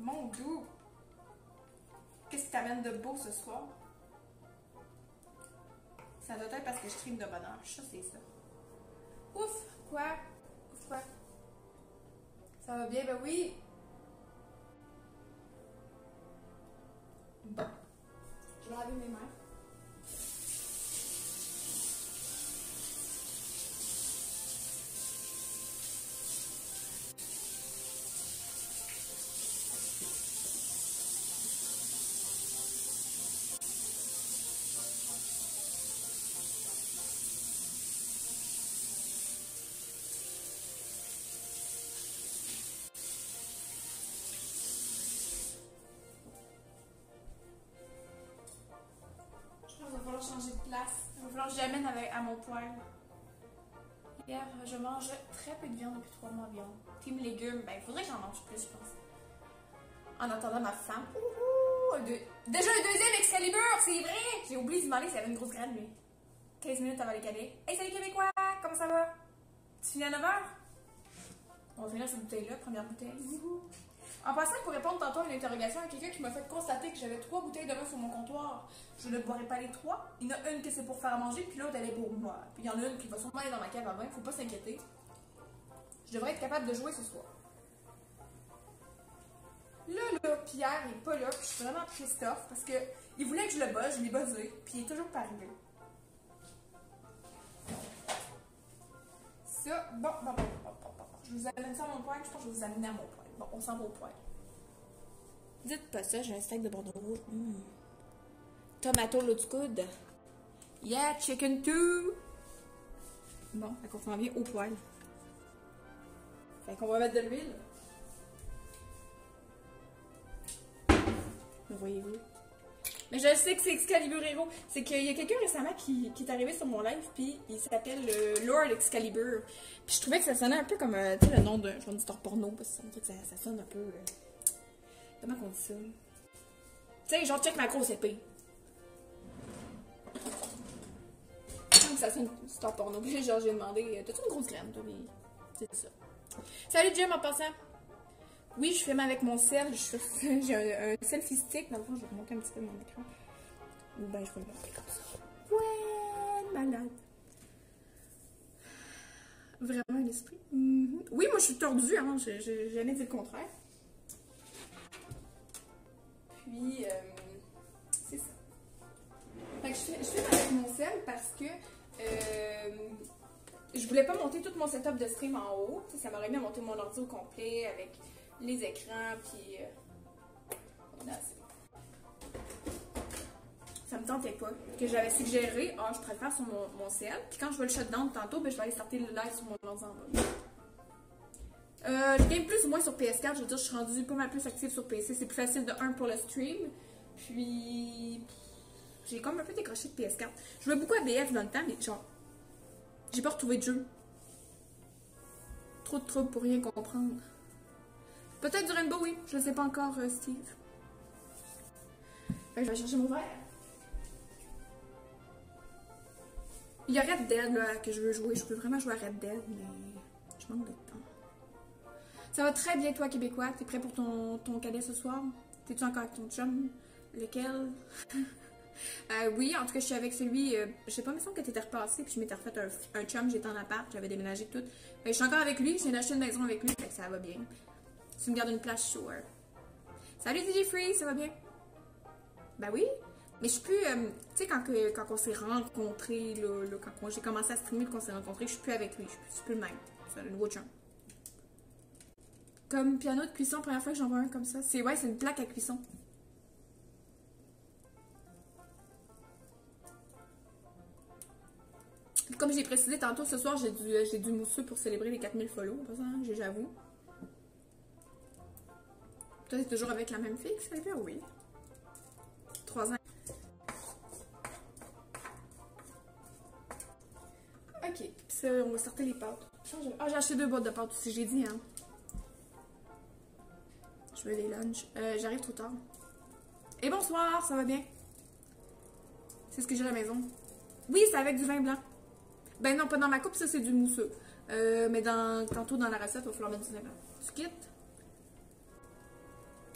Mon doux! Qu'est-ce qui t'amène de beau ce soir? Ça doit être parce que je stream de bonheur. Ça, c'est ça. Ouf! Quoi? Ouf, quoi? Ça va bien? Ben oui! Bon. Je vais laver mes mains. Il va falloir changer de place. Il va falloir que je l'amène à mon poêle. Hier, je mange très peu de viande depuis 3 mois environ. Team légumes, ben il faudrait que j'en mange plus, je pense. En attendant ma femme. Déjà le deuxième Excalibur, c'est vrai! J'ai oublié de demander s'il y avait une grosse graine, lui. 15 minutes avant les caler. Hey, salut Québécois! Comment ça va? Tu finis à 9h? On va finir cette bouteille-là, première bouteille. En passant, pour répondre tantôt à une interrogation, il y a quelqu'un qui m'a fait constater que j'avais 3 bouteilles de vin sur mon comptoir. Je ne boirai pas les 3. Il y en a une que c'est pour faire à manger, puis l'autre elle est pour moi. Puis il y en a une qui va sûrement aller dans ma cave à vin, faut pas s'inquiéter. Je devrais être capable de jouer ce soir. Là, Pierre est pas là, puis je suis vraiment Christophe, parce que il voulait que je le bosse, je l'ai buzzé, puis il est toujours pas arrivé. Ça, bon. Je vous amène ça à mon poêle, je pense que je vais vous amener à mon poêle. Bon, on s'en va au poêle. Dites pas ça, j'ai un steak de Bordeaux rouge. Tomato l'eau du coude. Yeah, chicken too! Bon, fait qu'on s'en vient au poêle. Fait qu'on va mettre de l'huile. Le voyez-vous? Mais je sais que c'est Excalibur Hero. C'est qu'il y a quelqu'un récemment qui est arrivé sur mon live, puis il s'appelle Lord Excalibur. Puis je trouvais que ça sonnait un peu comme tu sais, le nom d'un star porno, parce que ça sonne un peu. Comment on dit ça? Tu sais, genre, check ma grosse épée. Ça sonne star porno. Puis genre, j'ai demandé, t'as-tu une grosse graine, toi? C'est ça. Salut Jim, en passant. Oui, je filme avec mon sel. J'ai un selfie stick. Dans le fond, je vais remonter un petit peu mon écran. Ou ben, je vais le monter comme ça. Ouais, malade. vraiment l'esprit. Oui, moi je suis tordue, hein, j'ai jamais dit le contraire. Puis, c'est ça. Fait que je fais avec mon sel parce que je voulais pas monter tout mon setup de stream en haut. T'sais, ça m'aurait mis à monter mon ordi au complet avec les écrans, puis ça me tentait pas. Que j'avais suggéré, je préfère sur mon CL. Puis quand je vais le shutdown tantôt, ben, je vais aller starter le live sur mon ordi en bas. Je game plus ou moins sur PS4. Je veux dire, je suis rendue pas mal plus active sur PC. C'est plus facile de 1 pour le stream. Puis, j'ai comme un peu décroché de PS4. Je jouais beaucoup à BF dans le temps, mais genre, j'ai pas retrouvé de jeu. Trop de troubles pour rien comprendre. Peut-être du Rainbow, oui. Je le sais pas encore, Steve. Fait que je vais chercher mon verre. Il y a Red Dead là, que je veux jouer. Je peux vraiment jouer à Red Dead, mais je manque de temps. Ça va très bien, toi, Québécois. T'es prêt pour ton cadet ce soir? T'es-tu encore avec ton chum? Lequel? Oui, en tout cas, je suis avec celui. Je sais pas, il me semble que t'étais repassé, puis je m'étais refait un chum. J'étais en appart, j'avais déménagé tout. Je suis encore avec lui. J'ai acheté une maison avec lui, fait que ça va bien. Si tu me gardes une place, sure. Salut DJ Free, ça va bien? Ben oui. Mais je suis plus. Tu sais, quand on s'est rencontrés, quand j'ai commencé à streamer, qu'on s'est rencontrés, je suis plus avec lui. Je suis plus le même. C'est un nouveau chum. Comme piano de cuisson, première fois que j'en vois un comme ça. C'est une plaque à cuisson. Comme j'ai précisé tantôt, ce soir, j'ai du mousseux pour célébrer les 4000 follow. J'avoue. Toi, t'es toujours avec la même fille qui s'est fait? Oui. 3 ans. Ok, puis ça, on va sortir les pâtes. J'ai acheté 2 boîtes de pâtes aussi, j'ai dit, hein. Je veux des lunchs. J'arrive trop tard. Et bonsoir, ça va bien? C'est ce que j'ai à la maison. Oui, c'est avec du vin blanc. Ben non, pas dans ma coupe, ça c'est du mousseux. Mais tantôt dans la recette, il va falloir mettre du vin blanc. Tu quittes?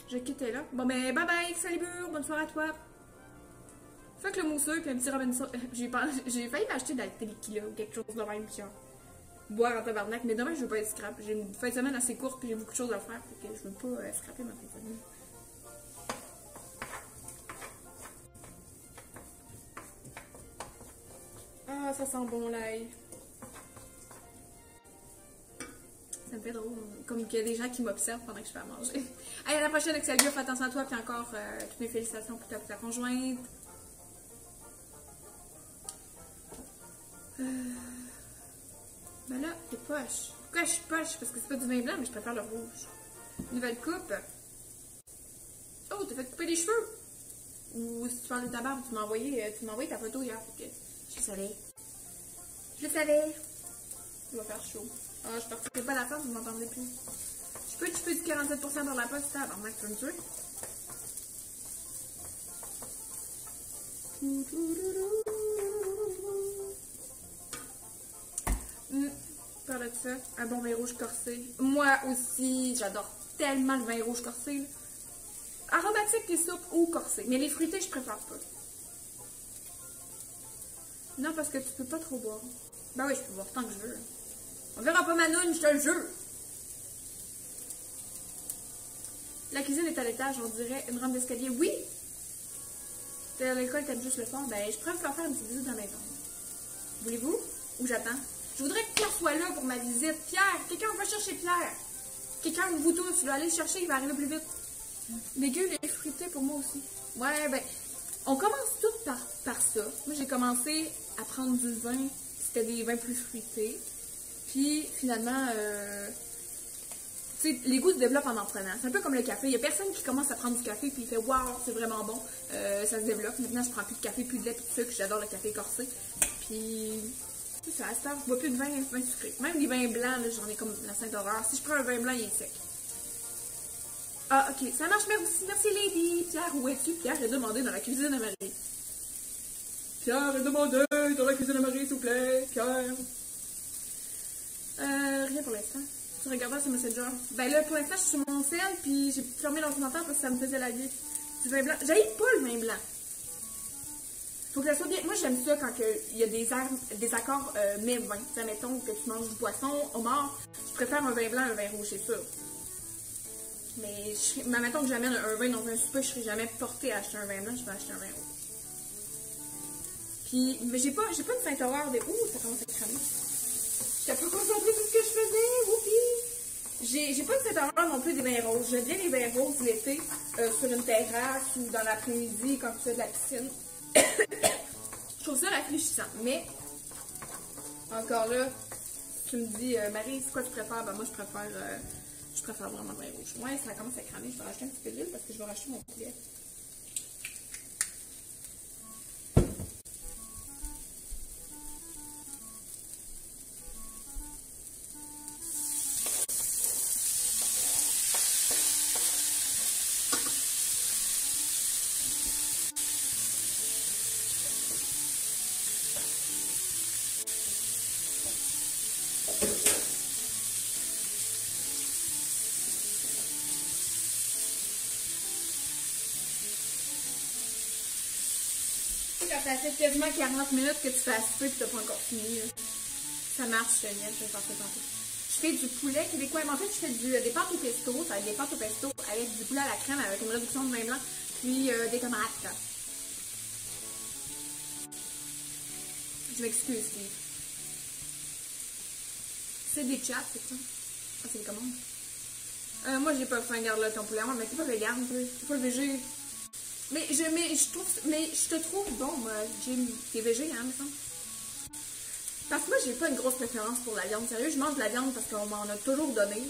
Je quittais là. Bon, ben bye bye, salut Bure, bonne soirée à toi. Fait que le mousseux, puis un petit Robinson. J'ai failli m'acheter de la tequila ou quelque chose de même, puis boire en tabarnak. Mais demain, je veux pas être scrap. J'ai une fin de semaine assez courte, puis j'ai beaucoup de choses à faire. Fait que je veux pas scraper ma fin de semaine. Ah, ça sent bon l'ail. Ça me fait drôle. Comme qu'il y a des gens qui m'observent pendant que je fais à manger. Allez, à la prochaine, Excelio, fais attention à toi, puis encore toutes mes félicitations pour ta conjointe. Ben là, t'es poche. Pourquoi je suis poche? Parce que c'est pas du vin blanc, mais je préfère le rouge. Nouvelle coupe. Oh, t'as fait couper les cheveux. Ou si tu parles de ta barbe, tu m'as envoyé ta photo hier. Fait que je savais. Je savais. Il va faire chaud. Ah, je partirai pas la poste, vous m'entendez plus. Tu peux du 47% par la poste, ça. Alors, Max, tu veux me tuer? Parle de ça, un bon vin rouge corsé. Moi aussi, j'adore tellement le vin rouge corsé. Là. Aromatique et soupe ou corsé. Mais les fruités, je préfère pas. Non, parce que tu peux pas trop boire. Ben oui, je peux boire tant que je veux. On verra pas ma noune, je te le jure. La cuisine est à l'étage, on dirait une rampe d'escalier. Oui! T'es à l'école, t'aimes juste le fort. Ben, je pourrais vous faire une petite visite dans la maison. Voulez-vous? Ou j'attends? Je voudrais que Pierre soit là pour ma visite. Pierre, quelqu'un va chercher Pierre. Quelqu'un de vous tous, tu dois aller le chercher, il va arriver plus vite. Légumes et fruités pour moi aussi. Ouais, ben, on commence tout par ça. Moi, j'ai commencé à prendre du vin, c'était des vins plus fruités. Puis, finalement, tu sais, les goûts se développent en prenant. C'est un peu comme le café. Il y a personne qui commence à prendre du café puis il fait « Wow, c'est vraiment bon. Ça se développe. Maintenant, je prends plus de café, plus de lait, plus de sucre. J'adore le café corsé. Puis, c'est ça, à cette heure, je bois plus de vin sucré. Même les vins blancs, j'en ai comme la sainte horreur. Si je prends un vin blanc, il est sec. Ah, ok, ça marche, merci, merci Lady. Pierre, où es-tu? Pierre est demandé dans la cuisine à Marie. Pierre est demandé dans la cuisine à Marie, s'il vous plaît. Pierre. Rien pour l'instant. Tu regardes sur Messenger. Ben là, pour l'instant, je suis sur mon cell, puis j'ai fermé l'ordinateur parce que ça me faisait laguer. Du vin blanc. J'haïs pas le vin blanc. Faut que ça soit bien. Moi, j'aime ça quand il y a des accords mets-vin. Mettons que tu manges du poisson, homard, je préfère un vin blanc à un vin rouge, c'est sûr. Mais mettons que j'amène un vin dans un souper, je serais jamais portée à acheter un vin blanc, je vais acheter un vin rouge. Puis, mais j'ai pas une sainte horreur de. Ouh, ça commence à cramer. J'étais un peu concentrée sur ce que je faisais, whoopi! J'ai pas une sainte horreur non plus des vins roses. J'aime bien les vins roses l'été, sur une terrasse ou dans l'après-midi quand tu fais de la piscine. Je trouve ça rafraîchissant. Mais, encore là, tu me dis, Marie, c'est quoi tu préfères? Ben, moi, je préfère vraiment le vin rouge. Ouais, ça commence à cramer. Je vais racheter un petit peu d'huile parce que je vais racheter mon poulet. Quand ça fait quasiment 40 minutes que tu fais à souper et que tu n'as pas encore fini, là. Ça marche, je vais faire ça tantôt. Je fais du poulet québécois. Mais en fait, je fais des pâtes au pesto. Ça va être des pâtes au pesto avec du poulet à la crème, avec une réduction de vin blanc, puis des tomates. Je m'excuse, Steve. C'est des chats, c'est ça? Ah, c'est des commandes. Moi, j'ai pas faim, garde là ton poulet. Moi, mais t'es pas vegan, t'es pas végé. Mais je te trouve bon, moi, Jim. T'es végé, hein, me semble? Parce que moi, j'ai pas une grosse préférence pour la viande. Sérieux, je mange de la viande parce qu'on m'en a toujours donné.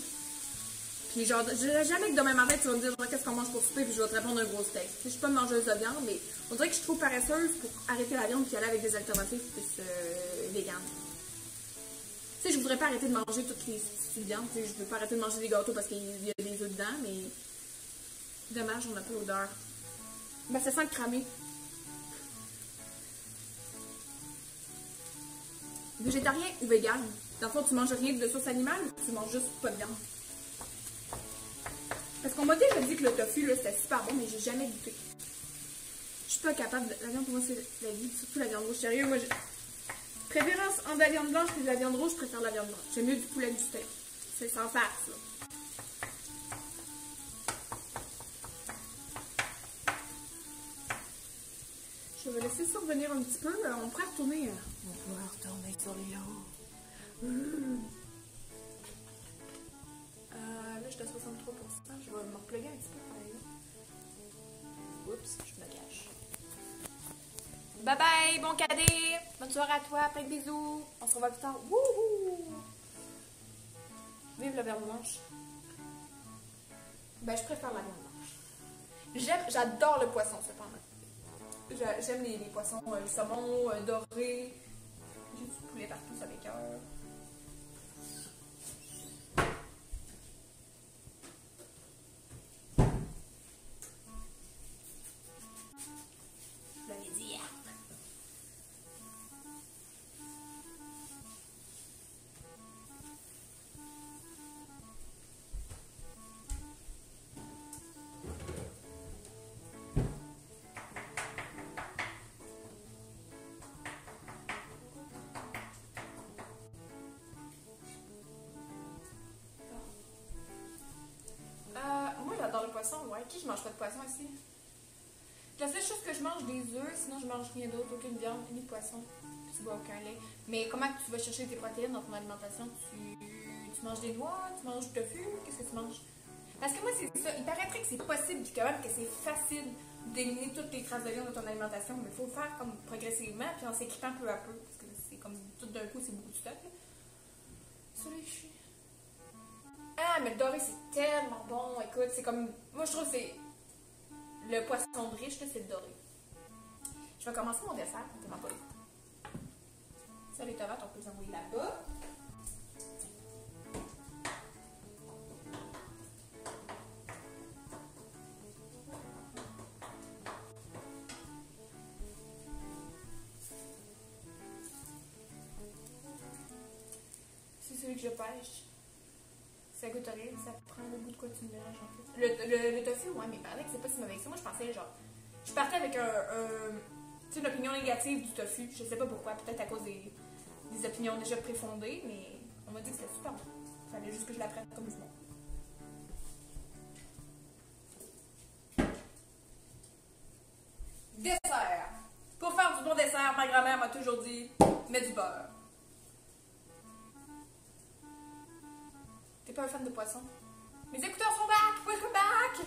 Puis genre, je dirais jamais que demain matin, tu vas me dire qu'est-ce qu'on mange pour souper, puis je vais te répondre un gros steak. Je suis pas une mangeuse de viande, mais on dirait que je suis trop paresseuse pour arrêter la viande puis aller avec des alternatives plus véganes. Tu sais, je voudrais pas arrêter de manger toutes les petites viandes. Tu sais, je veux pas arrêter de manger des gâteaux parce qu'il y a des œufs dedans, mais dommage, on a pas l'odeur. Ben, ça sent cramé. Végétarien ou vegan? Dans le fond, tu manges rien de source animale ou tu manges juste pas de viande? Parce qu'on m'a déjà dit que le tofu, là, c'était super bon, mais j'ai jamais goûté. Je suis pas capable de... La viande, pour moi, c'est la vie, surtout la viande rouge. Sérieux, moi, j'ai préférence entre la viande blanche et de la viande rouge, je préfère la viande blanche. J'aime mieux du poulet que du steak. C'est sans farce, là. Je vais laisser ça revenir un petit peu. On pourrait retourner. On pourrait retourner sur les hauts. Là, je suis à 63%. Je vais me repluguer un petit peu par là. Oups, je me cache. Bye bye, bon cadet. Bonne soirée à toi. Plein de bisous. On se revoit plus tard. Wouhou! Vive la viande blanche. Ben, je préfère la viande blanche. J'adore le poisson, cependant. J'aime les poissons, le saumon doré. J'ai du poulet partout, ça m'écoeure. Je l'avais dit hier. Le poisson, ouais. Qui je mange pas de poisson ici? La seule chose que je mange des œufs, sinon je mange rien d'autre, aucune viande, ni de poisson. Tu bois aucun lait. Mais comment tu vas chercher tes protéines dans ton alimentation? Tu manges des noix, tu manges du tofu, qu'est-ce que tu manges? Parce que moi c'est ça, il paraîtrait que c'est possible quand même que c'est facile d'éliminer toutes les traces de viande de ton alimentation, mais il faut le faire comme progressivement, puis en s'équipant peu à peu, parce que c'est comme tout d'un coup c'est beaucoup de stock. Ça là, je suis. Ah, mais le doré, c'est tellement bon. Écoute, c'est comme... Moi, je trouve que c'est... Le poisson de riche, là, c'est le doré. Je vais commencer mon dessert. Tellement pas vite. Ça, les tomates, on peut les envoyer là-bas. C'est celui que je pêche. Ça goûte rien, ça prend le goût de quoi tu mélanges en fait. Le tofu, ouais, mais il paraît que c'est pas si mauvais que ça. Moi, je pensais genre. Je partais avec un. Tu sais, une opinion négative du tofu. Je sais pas pourquoi, peut-être à cause des opinions déjà préfondées, mais on m'a dit que c'était super bon. Fallait juste que je l'apprenne comme du monde. Dessert. Pour faire du bon dessert, ma grand-mère m'a toujours dit, mets du beurre. T'es pas un fan de poisson? Mes écouteurs sont back! Welcome back!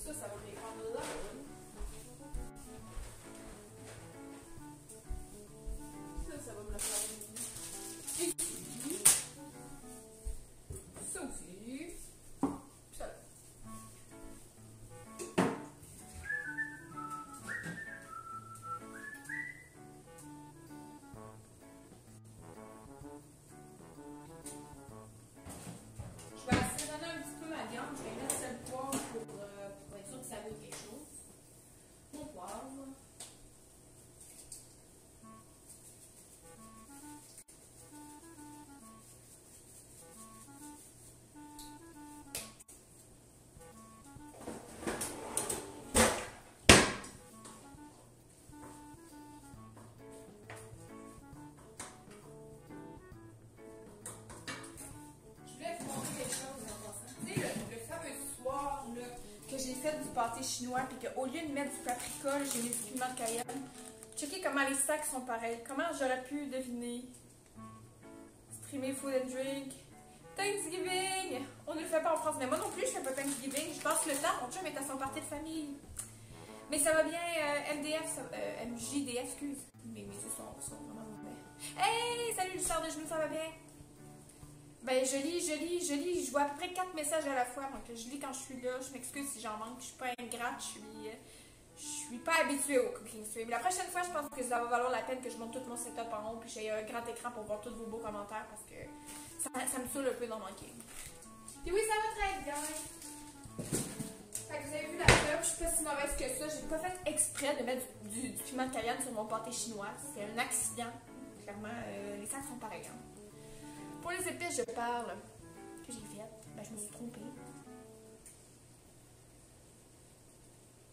Ça va bien prendre là. Ça va me le faire. Ici. Ça aussi. Ça là. Je vais assaisonner un petit peu ma viande. Je vais mettre sel poivre pour être sûr que ça vaut quelque chose. Mon poivre. Que j'ai fait du pâté chinois, puis qu'au lieu de mettre du paprika, j'ai mis du piment de Cayenne. Checkez comment les sacs sont pareils. Comment j'aurais pu deviner? Streamer food and drink. Thanksgiving! On ne le fait pas en France, mais moi non plus, je fais pas Thanksgiving. Je passe le temps. Mon chum est à son party de famille. Mais ça va bien, MDF, MJDF, excuse. Mes yeux sont vraiment mauvais. Hey! Salut, le sort de genoux, ça va bien? Ben, je lis. Je vois à peu près 4 messages à la fois. Donc, je lis quand je suis là. Je m'excuse si j'en manque. Je suis pas ingrate. Je suis pas habituée au cooking stream. La prochaine fois, je pense que ça va valoir la peine que je monte tout mon setup en haut. Puis j'ai un grand écran pour voir tous vos beaux commentaires. Parce que ça me saoule un peu d'en manquer. Puis oui, ça va très bien. Fait que vous avez vu la pub. Je suis pas si mauvaise que ça. J'ai pas fait exprès de mettre du piment de Cayenne sur mon pâté chinois. C'est un accident. Clairement, les sacs sont pareils. Hein. Pour les épices, je parle que j'ai fait. Ben, je me suis trompée.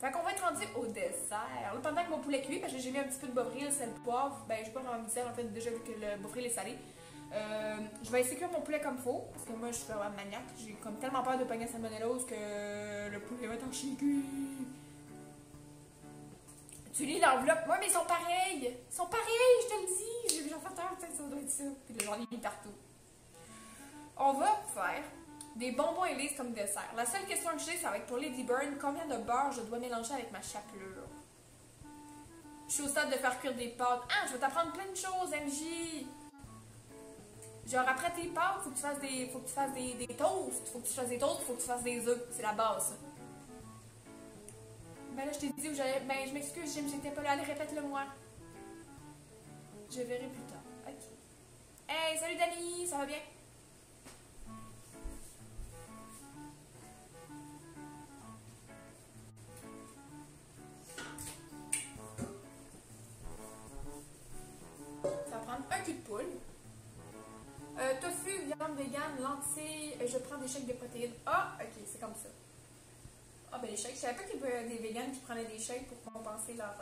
Fait qu'on va être rendu au dessert. Là, pendant que mon poulet cuit, parce que j'ai mis un petit peu de bovril, sel, poivre, ben, je vais pas vraiment me dire, en fait, déjà vu que le bovril est salé. Je vais essayer de cuire mon poulet comme faut, parce que moi, je suis vraiment maniaque. J'ai comme tellement peur de pogner salmonellose que le poulet va être en chien cuit. Tu lis l'enveloppe. Ouais, mais ils sont pareils. Ils sont pareils, je te le dis. J'ai déjà fait un, peut-être ça doit être ça. Puis là, j'en ai mis partout. On va faire des bonbons et Lay's comme dessert. La seule question que j'ai, ça va être pour Lady Burn. Combien de beurre je dois mélanger avec ma chapelure? Je suis au stade de faire cuire des pâtes. Ah, je vais t'apprendre plein de choses, MJ. Genre, après tes pâtes, faut que tu fasses des toasts. Faut que tu fasses des toasts, faut que tu fasses des œufs. C'est la base, ça. Ben là, je t'ai dit où j'allais. Ben, je m'excuse, Jim, j'étais pas là. Allez, répète-le moi. Je verrai plus tard. Ok. Hey, salut Dani, ça va bien? Ça va prendre un cul de poule. Tofu, viande végane, lentilles. Je prends des shakes de protéines. Ah, ok, c'est comme ça. Ah, ben les shakes. Je savais pas qu'il y avait des véganes qui prenaient des shakes pour compenser leur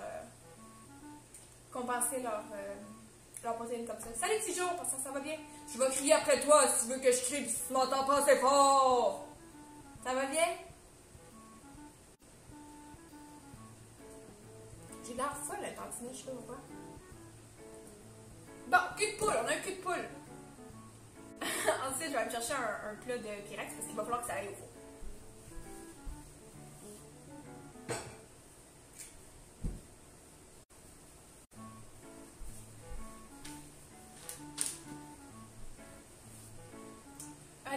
protéines comme ça. Salut, petit jour, parce que ça va bien. Je vais crier après toi si tu veux que je crie, si tu m'entends pas, c'est fort. Ça va bien? J'ai l'air folle, la tantinette, je sais pas pourquoi. Bon, cul de poule, on a un cul de poule. Ensuite, je vais me chercher un plat de Pyrex parce qu'il va falloir que ça aille au four.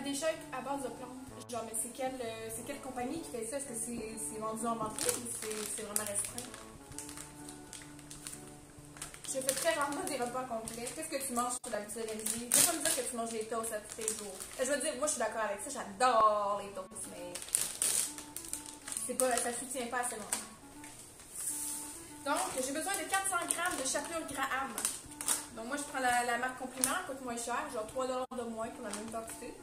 Des shakes à base de plantes. Genre, mais c'est quelle compagnie qui fait ça? Est-ce que c'est vendu en vente ou c'est vraiment restreint? Je fais très rarement des repas complets. Qu'est-ce que tu manges pour d'habitude, Elsie? Je vais pas me dire que tu manges des toasts à tous les jours. Je veux dire, moi je suis d'accord avec ça, j'adore les toasts, mais ça soutient pas assez longtemps. Donc, j'ai besoin de 400 g de chapelure Graham. Donc moi je prends la marque Compliment, elle coûte moins cher, genre 3 $ de moins pour la même quantité.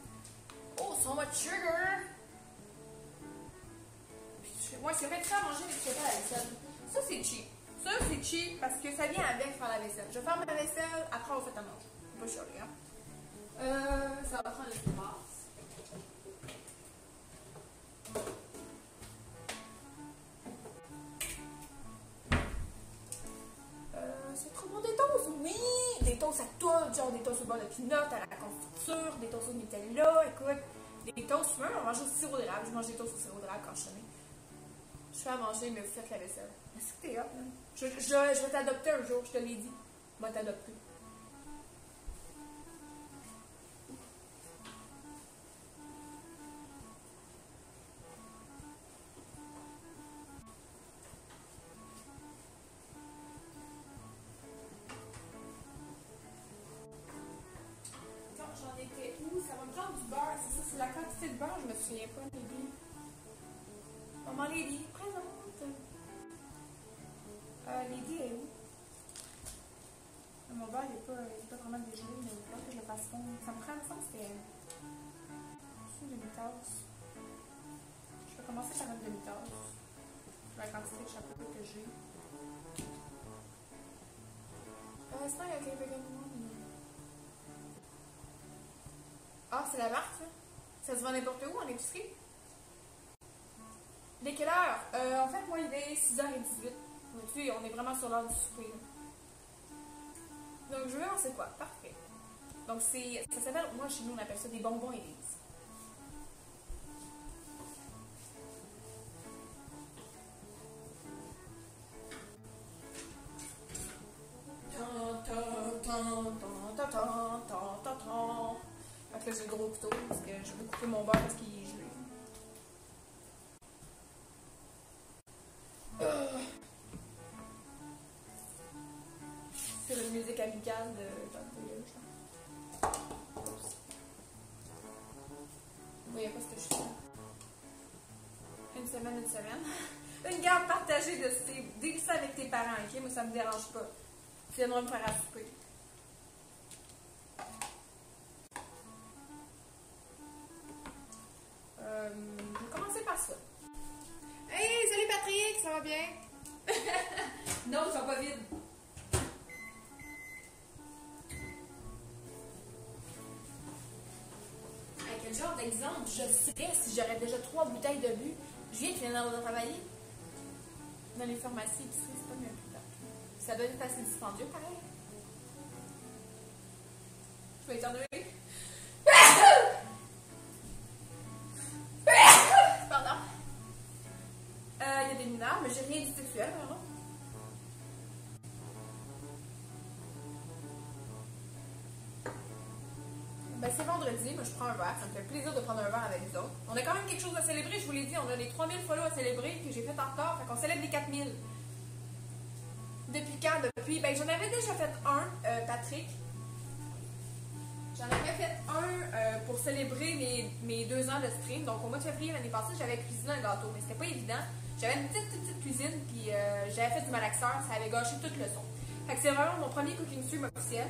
Oh, so much sugar! Moi, c'est vrai que ça à manger, mais tu fais pas la vaisselle. Ça, c'est cheap. Ça, c'est cheap parce que ça vient avec faire la vaisselle. Je vais faire ma vaisselle, après, on fait à manger. Pas sûr, les gars. Ça va prendre une passe. C'est trop bon des toasts! Oui! Des toasts à tout, genre des toasts au beurre de pinot, à la confiture, des toasts au Nutella, écoute. Des toasts, même on mange au sirop d'érable. Je mange des toasts au sirop d'érable quand je suis. Je fais à manger, mais vous faites la vaisselle. Est-ce que t'es hot, man? Je vais t'adopter un jour, je te l'ai dit. Je vais t'adopter. J'en étais où? Ça va me prendre du beurre. C'est ça, c'est la quantité de beurre, je me souviens pas, Lady. Maman Lady, présente. Lady est où? Mon beurre, il n'est pas vraiment dégelé, mais il faut que je le fasse fondre. Ça me prend le sens, c'est une demi-tasse. Je vais commencer par une demi-tasse. La quantité de chapeau que j'ai. Sinon, il y a quelques vegan one. Ah, c'est la marque, ça? Ça se vend n'importe où, en épicerie? Dès quelle heure? En fait, moi, il est 6h18. Tu sais, on est vraiment sur l'heure du souper. Donc, je vais voir c'est quoi. Parfait. Donc, ça s'appelle, moi, chez nous, on appelle ça des bonbons Élise. Fait que là, j'ai le gros couteau parce que je veux couper mon beurre parce qu'il est gelé. C'est la musique amicale de John. Vous voyez pas ce que je fais? Une semaine. Une garde partagée de Steve. Dès que c'est avec tes parents, ok? Moi, ça me dérange pas. Tu viendras me faire à souper. Je vais commencer par ça. Hey, salut Patrick, ça va bien? Non, ils sont pas vides. Hey, quel genre d'exemple je serais si j'aurais déjà 3 bouteilles de but? Je viens de finir de travailler. Dans les pharmacies, c'est pas mieux plus tard. Ça doit être assez dispendieux, pareil. Je vais éternuer. Pardon. Il y a des mineurs, mais j'ai rien dit sexuel, non? Ben, c'est vendredi, moi je prends un verre. Ça me fait plaisir de prendre un verre avec vous autres. On a quand même quelque chose à célébrer, je vous l'ai dit. On a les 3000 follow à célébrer que j'ai fait en retard. Fait qu'on célèbre les 4000. Depuis quand? Depuis. Ben, j'en avais déjà fait un, Patrick. J'en avais fait un pour célébrer mes 2 ans de stream. Donc, au mois de février l'année passée, j'avais cuisiné un gâteau. Mais c'était pas évident. J'avais une petite cuisine, puis j'avais fait du malaxeur. Ça avait gâché tout le son. Fait que c'est vraiment mon premier cooking stream officiel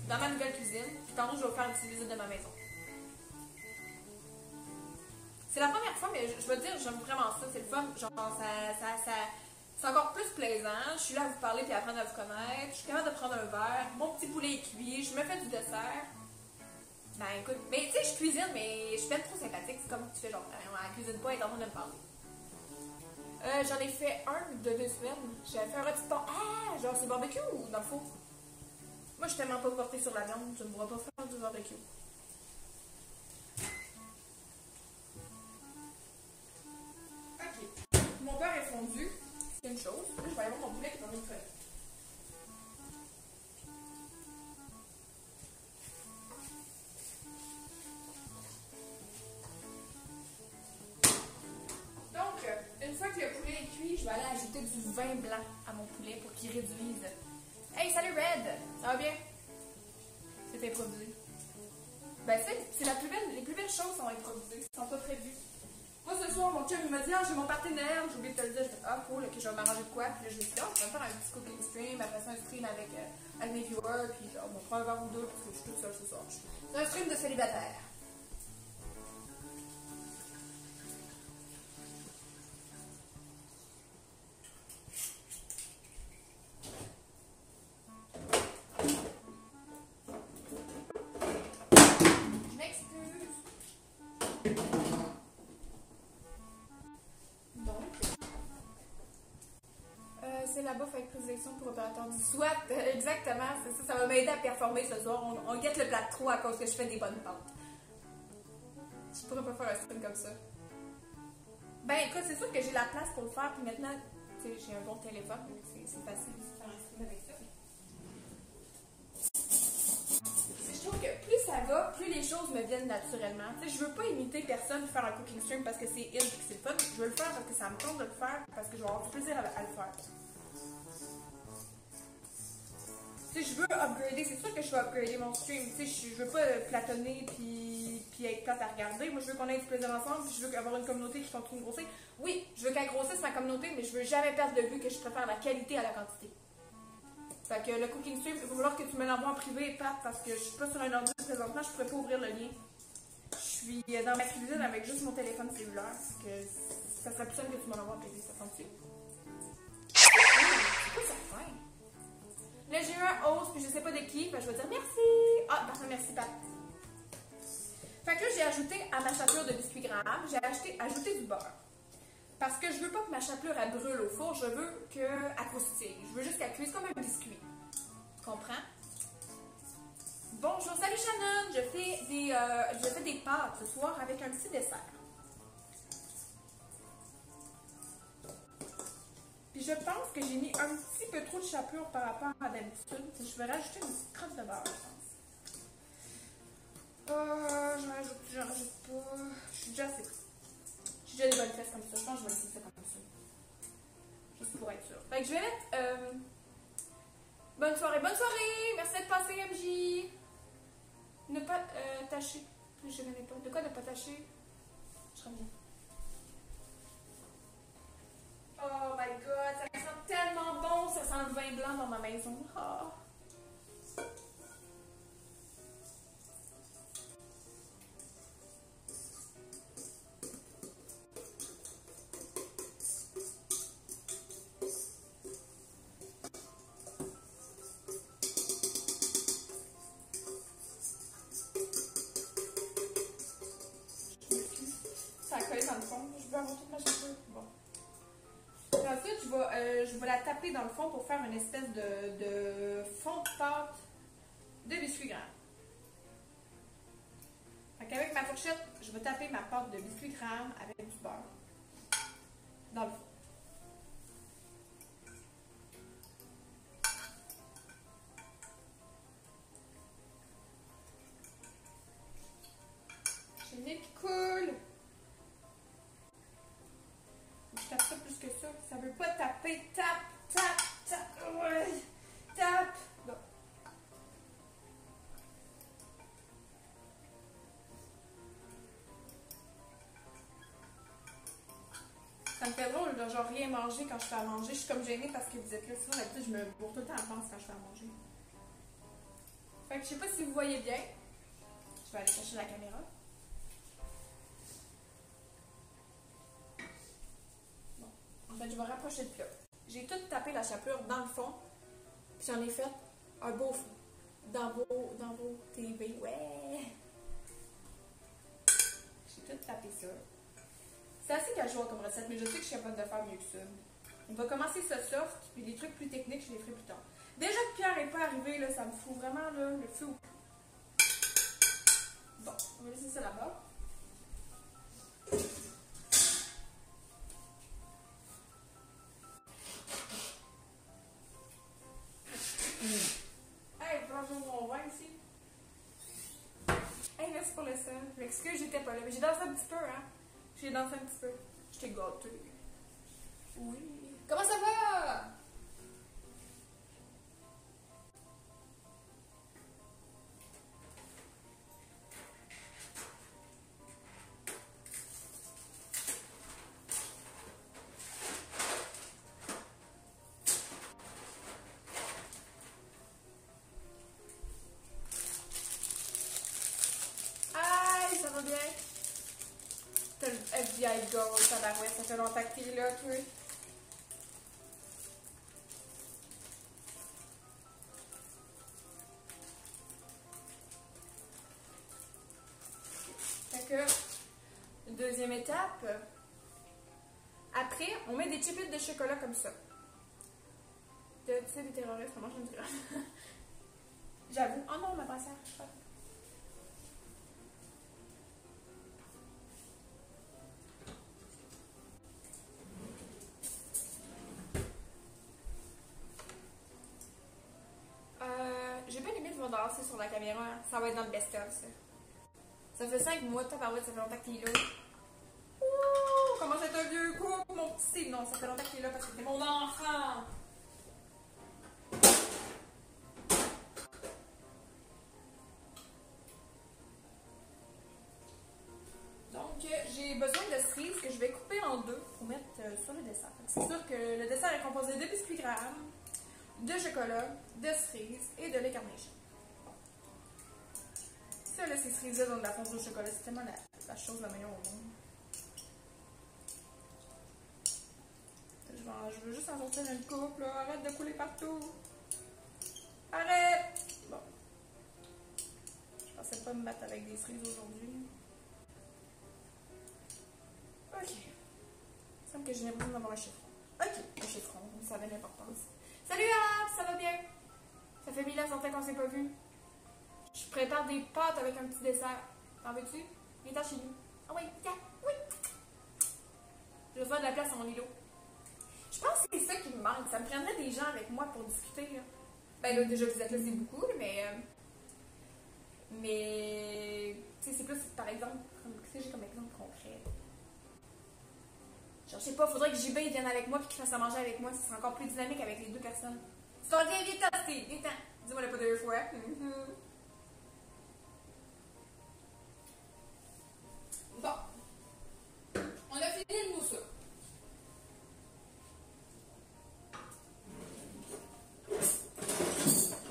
dans ma nouvelle cuisine. Puis tantôt, je vais vous faire une petite visite de ma maison. C'est la première fois, mais je veux dire, j'aime vraiment ça. C'est le fun. Genre, c'est encore plus plaisant. Je suis là à vous parler puis à apprendre à vous connaître. Je suis capable de prendre un verre. Mon petit poulet est cuit. Je me fais du dessert. Ben écoute, mais tu sais, je cuisine, mais je suis même trop sympathique. C'est comme tu fais, genre, on la cuisine pas et t'es en train de me parler. J'en ai fait un de 2 semaines. J'avais fait un rôti de porc. Ah, genre, c'est barbecue ou dans le four? Moi, je suis tellement pas portée sur la viande, je ne pourrais pas faire du barbecue. Ok. Mon beurre est fondu. C'est une chose. Là, je vais aller voir mon poulet qui est en train de faire. Donc, une fois que le poulet est cuit, je vais aller ajouter du vin blanc à mon poulet pour qu'il réduise. Hey, salut Red! Ça va bien? C'est improvisé. Ben, c'est les plus belles choses sont improvisées, elles sont pas prévues. Moi, ce soir, mon chum, il m'a dit, ah, j'ai mon partenaire, j'ai oublié de te le dire. Je fais, ah, cool, ok, je vais m'arranger de quoi. Puis là, je me suis dit, ah, je vais faire un petit cooking stream, après ça, un stream avec mes viewers, puis on va prendre un verre ou deux parce que je suis toute seule ce soir. C'est un stream de célibataire. la bouffe avec prédilection pour opérateur du SWAT. Exactement, c'est ça. Ça va m'aider à performer ce soir. On guette le plat de trop à cause que je fais des bonnes pâtes. Je pourrais pas faire un stream comme ça. Ben écoute, c'est sûr que j'ai la place pour le faire. Puis maintenant, tu sais, j'ai un bon téléphone. Donc c'est facile de faire un stream avec ça. Je trouve que plus ça va, plus les choses me viennent naturellement. Tu sais, je veux pas imiter personne faire un cooking stream parce que c'est in et que c'est fun. Je veux le faire parce que ça me tente de le faire, parce que je vais avoir du plaisir à le faire. Tu sais, je veux upgrader. C'est sûr que je vais upgrader mon stream. Tu sais, je veux pas platonner puis être plate à regarder. Moi, je veux qu'on ait du plaisir ensemble. Puis je veux avoir une communauté qui continue de grossir. Oui, je veux qu'elle grossisse ma communauté, mais je veux jamais perdre de vue que je préfère la qualité à la quantité. Fait que le cooking stream, il va falloir que tu me l'envoies en privé, Pat, parce que je suis pas sur un ordi présentement, je pourrais pas ouvrir le lien. Je suis dans ma cuisine avec juste mon téléphone cellulaire, parce que ça serait plus simple que tu me l'envoies en privé, ça sent-tu? C'est quoi ça fait? Là, j'ai eu un hausse, puis je sais pas de qui, ben je vais dire merci. Ah, parfait, merci, Pat. Fait que là, j'ai ajouté à ma chapelure de biscuits Graham, j'ai ajouté du beurre. Parce que je veux pas que ma chapelure elle brûle au four, je veux qu'elle croustille. Je veux juste qu'elle cuise comme un biscuit. Tu comprends? Bonjour, salut Shannon! Je fais des pâtes ce soir avec un petit dessert. Puis je pense que j'ai mis un petit peu trop de chapelure par rapport à d'habitude. Je vais rajouter une petite crotte de beurre, je pense. J'en rajoute pas. Je suis déjà assez pris. J'ai déjà des bonnes fesses comme ça. Je pense que je vais laisser ça comme ça. Juste pour être sûre. Fait que je vais mettre... Bonne soirée. Bonne soirée! Merci d'être passé, MJ. Ne pas tâcher. Je ne connais pas. De quoi ne pas tâcher? Je reviens. Oh my god, ça sent tellement bon. Ça sent le vin blanc dans ma maison. Oh. Dans le fond, je veux avoir toute ma chapelure. Bon. Ensuite, je vais la taper dans le fond pour faire une espèce de fond de pâte de biscuits Graham. Avec ma fourchette, je vais taper ma pâte de biscuits Graham avec du beurre dans le fond. J'ai le nez qui coule. Je tape ça plus que ça. Ça veut pas taper. Tape. Ouais. Tape. Bon. Ça me fait drôle de genre rien manger quand je fais à manger. Je suis comme gênée parce que vous êtes là. Sinon, d'habitude, je me bourre tout le temps à pense quand je fais à manger. Fait que je sais pas si vous voyez bien. Je vais aller chercher la caméra. En fait, je vais rapprocher le plat. J'ai tout tapé la chapelure dans le fond, puis j'en ai fait un beau fond. Dans vos TV, ouais! J'ai tout tapé ça. C'est assez casual comme recette, mais je sais que je suis capable de faire mieux que ça. On va commencer ce soft, puis les trucs plus techniques, je les ferai plus tard. Déjà que Pierre n'est pas arrivé, là, ça me fout vraiment là, le feu. Bon, on va laisser ça là-bas. Hey, bonjour mon vin ici. Hey, merci pour le sel. Je m'excuse, j'étais pas là. Mais j'ai dansé un petit peu, hein. J'ai dansé un petit peu. Je t'ai gâté. Oui. Comment ça va? Ça va bien? T'as le FBI Gold, tabarouette, ça fait longtemps que t'es là, toi. Fait que, deuxième étape, après, on met des chips de chocolat comme ça. tu sais, des terroristes, moi je me dirais. J'avoue. Oh non, ma brassière. J'ai pas limite de danser sur la caméra. Ça va être dans le best-of, ça. Ça fait 5 mois, ta parouette, ça fait longtemps que t'es là. Ouh, comment c'est un vieux couple, mon petit Steve. Non, ça fait longtemps qu'il est là parce que t'es mon enfant. Donc, j'ai besoin de cerises que je vais couper en deux pour mettre sur le dessert. C'est sûr que le dessert est composé de biscuits grammes, de chocolat, de cerises et de lait carnation. Ça, là, ces cerises-là dans de la fonce au chocolat, c'est tellement la chose la meilleure au monde. Je veux juste en sortir une coupe, là. Arrête de couler partout. Arrête! Bon. Je pensais pas me battre avec des cerises aujourd'hui. Ok. Il me semble que j'ai l'impression d'avoir un chiffron. Ok, un chiffron, ça avait l'importance. Salut Ab, ça va bien? Ça fait 1000 ans qu'on s'est pas vu. Je prépare des pâtes avec un petit dessert. T'en veux-tu? Viens chez nous. Ah oui, tiens, oui! Je vais faire de la place sur mon îlot. Je pense que c'est ça qui me manque. Ça me prendrait des gens avec moi pour discuter. Là. Ben là, déjà, vous êtes là, c'est beaucoup, mais... tu sais, c'est plus, par exemple, qu'est-ce que j'ai comme exemple concret? Genre, je sais pas, faudrait que JB vienne avec moi et qu'il fasse à manger avec moi. Ce serait encore plus dynamique avec les deux personnes. Tu t'en viens, viens-t'en, Steve, viens-t'en. Dis-moi là pas deux fois. Bon. On a fini le mousseux.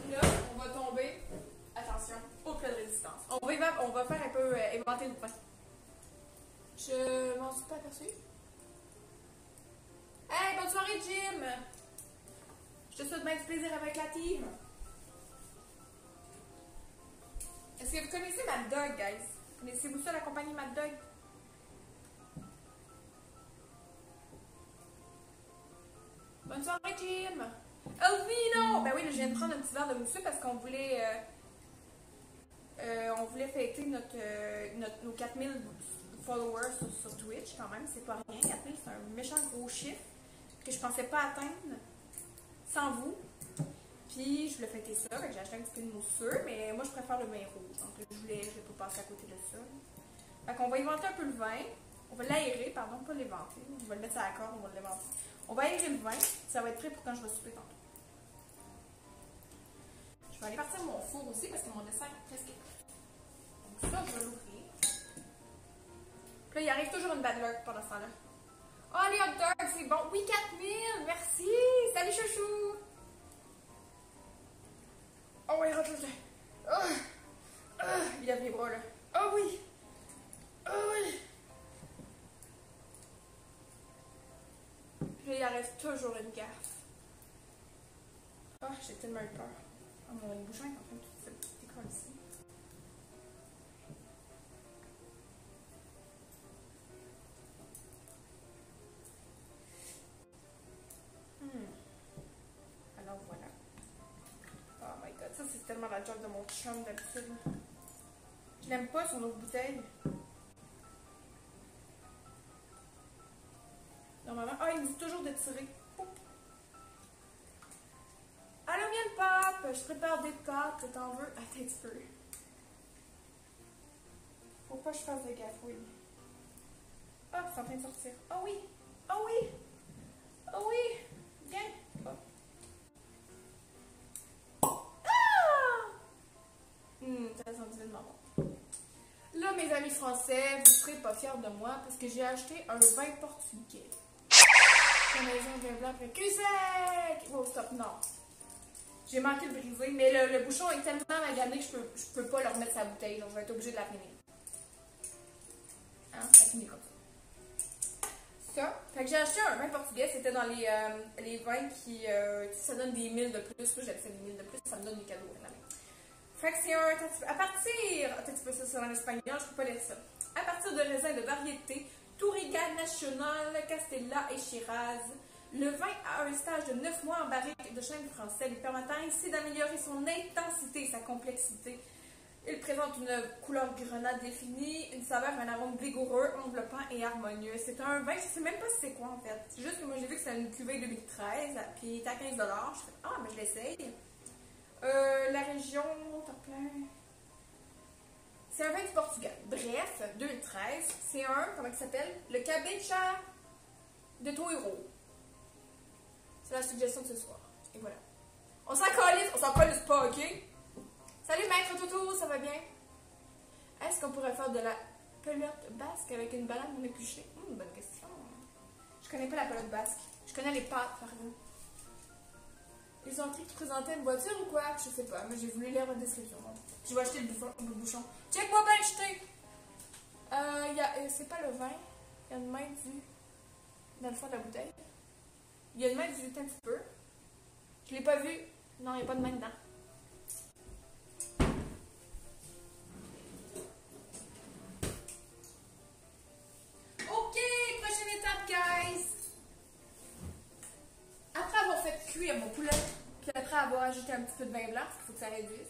Là, on va tomber, attention, au plat de résistance. On va faire un peu éventer le pain. Je m'en suis pas aperçue. Hey, bonne soirée, Jim! Je te souhaite bien du plaisir avec la team. Est-ce que vous connaissez Mad Dog, guys? Connaissez-vous ça, la compagnie Mad Dog? Bonne soirée, Jim! Elvino! Ben oui, là, je viens de prendre un petit verre de mousseux parce qu'on voulait... on voulait fêter nos 4000 followers sur Twitch, quand même. C'est pas rien. 4000, c'est un méchant gros chiffre que je pensais pas atteindre sans vous. Puis, je voulais fêter ça. J'ai acheté un petit peu de mousseux, mais moi, je préfère le vin rouge. Donc, je voulais pas passer à côté de ça. Fait qu'on va éventer un peu le vin. On va l'aérer, pardon, pas l'éventer. On va le mettre à la corde, on va l'éventer. On va aérer le vin. Ça va être prêt pour quand je vais souper tantôt. Je vais aller partir mon four aussi parce que mon dessert est presque prêt. Donc, ça, je vais l'ouvrir. Puis là, il arrive toujours une bad luck pendant ce temps-là. Oh, les hot dogs, c'est bon. Oui, 4000, merci. Salut, chouchou. Oh, oui, rentre-le. Il lève les bras, là. Oh oui. Oh oui. Puis là, il arrive toujours une gaffe. Oh, j'ai tellement eu peur. Oh, mon bouchon est en train de tout se décoller ici. Alors voilà. Oh my god, ça c'est tellement la job de mon chum d'habitude. Je l'aime pas sur nos bouteilles. Normalement. Ah, il me dit toujours de tirer. Allô, viens le pape! Je prépare des pâtes, t'en veux? Attends un petit peu. Faut pas que je fasse de gaffe, oui. Ah, c'est en train de sortir. Ah oui! Ah oui! Ah oui! Viens! Ça sent divinement bon. Là, mes amis français, vous serez pas fiers de moi parce que j'ai acheté un vin portugais. La maison vin blanc après cul sec! Oh, stop, non. J'ai manqué de briser, mais le bouchon est tellement magané que je peux pas le remettre sa bouteille. Donc, je vais être obligée de la finir. Hein? Ça finit comme ça. Ça. Fait que j'ai acheté un vin portugais. C'était dans les vins qui... ça donne des 1000 de plus. Moi, j'aime ça des 1000 de plus. Ça me donne des cadeaux à la main. Fait que c'est un... À partir... Attends, tu peux ça en espagnol. Je peux pas lire ça. À partir de raisins de variété Touriga Nacional, Castella et Shiraz, Le vin a un stage de 9 mois en barrique de chêne français, lui permettant ainsi d'améliorer son intensité et sa complexité. Il présente une couleur grenade définie, une saveur, un arôme vigoureux, enveloppant et harmonieux. C'est un vin, je sais même pas si c'est quoi en fait. C'est juste que moi j'ai vu que c'est une cuvée 2013, puis il est à 15$. Je fais, ah, mais je l'essaye. La région, t'as plein. C'est un vin du Portugal. Bref, 2013, c'est comment il s'appelle? Le Cabeça de Touro. C'est la suggestion de ce soir. Et voilà. On s'en calisse pas, ok? Salut maître Toto, ça va bien? Est-ce qu'on pourrait faire de la pelote basque avec une banane non épluchée? Bonne question. Je connais pas la pelote basque. Je connais les pâtes, pardon. Ils ont écrit que tu présentais une voiture ou quoi? Je sais pas, mais j'ai voulu lire la description. Je vais acheter le bouchon. Check-moi bien jeter! C'est pas le vin. Il y a une main vue dans le fond de la bouteille. Il y a une main vue un petit peu. Je l'ai pas vu. Non, il n'y a pas de main dedans. Ok, prochaine étape, guys! Après avoir fait cuire mon poulet, puis après avoir ajouté un petit peu de vin blanc, parce qu'il faut que ça réduise,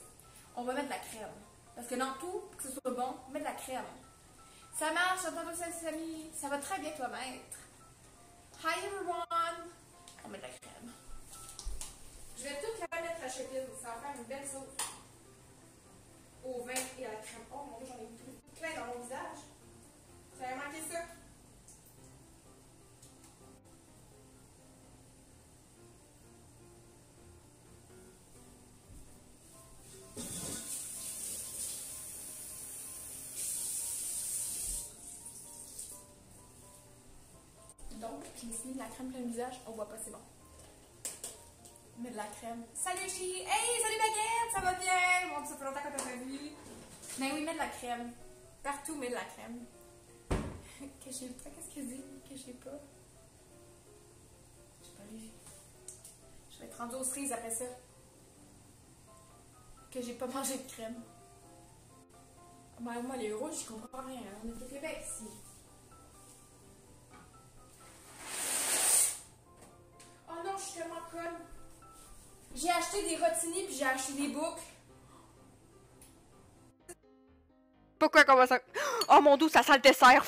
on va mettre de la crème. Parce que dans tout, pour que ce soit bon, on met de la crème. Ça marche, j'entends ça, les amis. Ça va très bien, toi, maître. Hi, everyone! On met de la crème. Je vais toute la mettre à chépine. Ça va faire une belle sauce. Au vin et à la crème. Oh mon dieu, j'en ai tout plein dans mon visage. J'avais manqué ça. Donc, j'ai mis de la crème plein le visage. On voit pas, c'est bon. Mets de la crème. Salut Chi! Hey, salut Baguette! Ça va bien? Bon, ça fait longtemps qu'on t'a pas vu. Mais oui, mets de la crème. Partout, mets de la crème. Cachez pas, qu'est-ce qu'il dit? Cachez pas. Je sais pas lu. Je vais être rendue aux cerises après ça. Que j'ai pas mangé de crème. Ben, moi, les rouges, je comprends rien. On est au Québec ici. Oh non, je suis tellement conne. J'ai acheté des rotini puis j'ai acheté des boucles. Pourquoi qu'on va ça? Oh mon dieu, ça sent le dessert!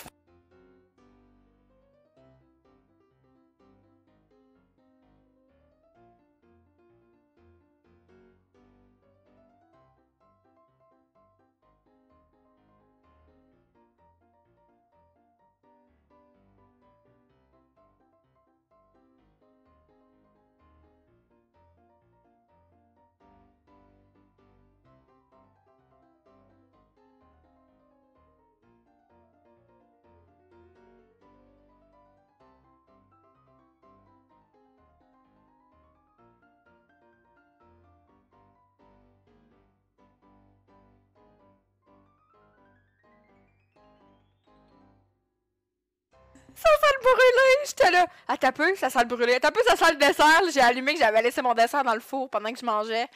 Ça sent le brûlé! J'étais là. Attends un peu, ça sent le brûlé. Attends un peu, ça sent le dessert. J'ai allumé que j'avais laissé mon dessert dans le four pendant que je mangeais.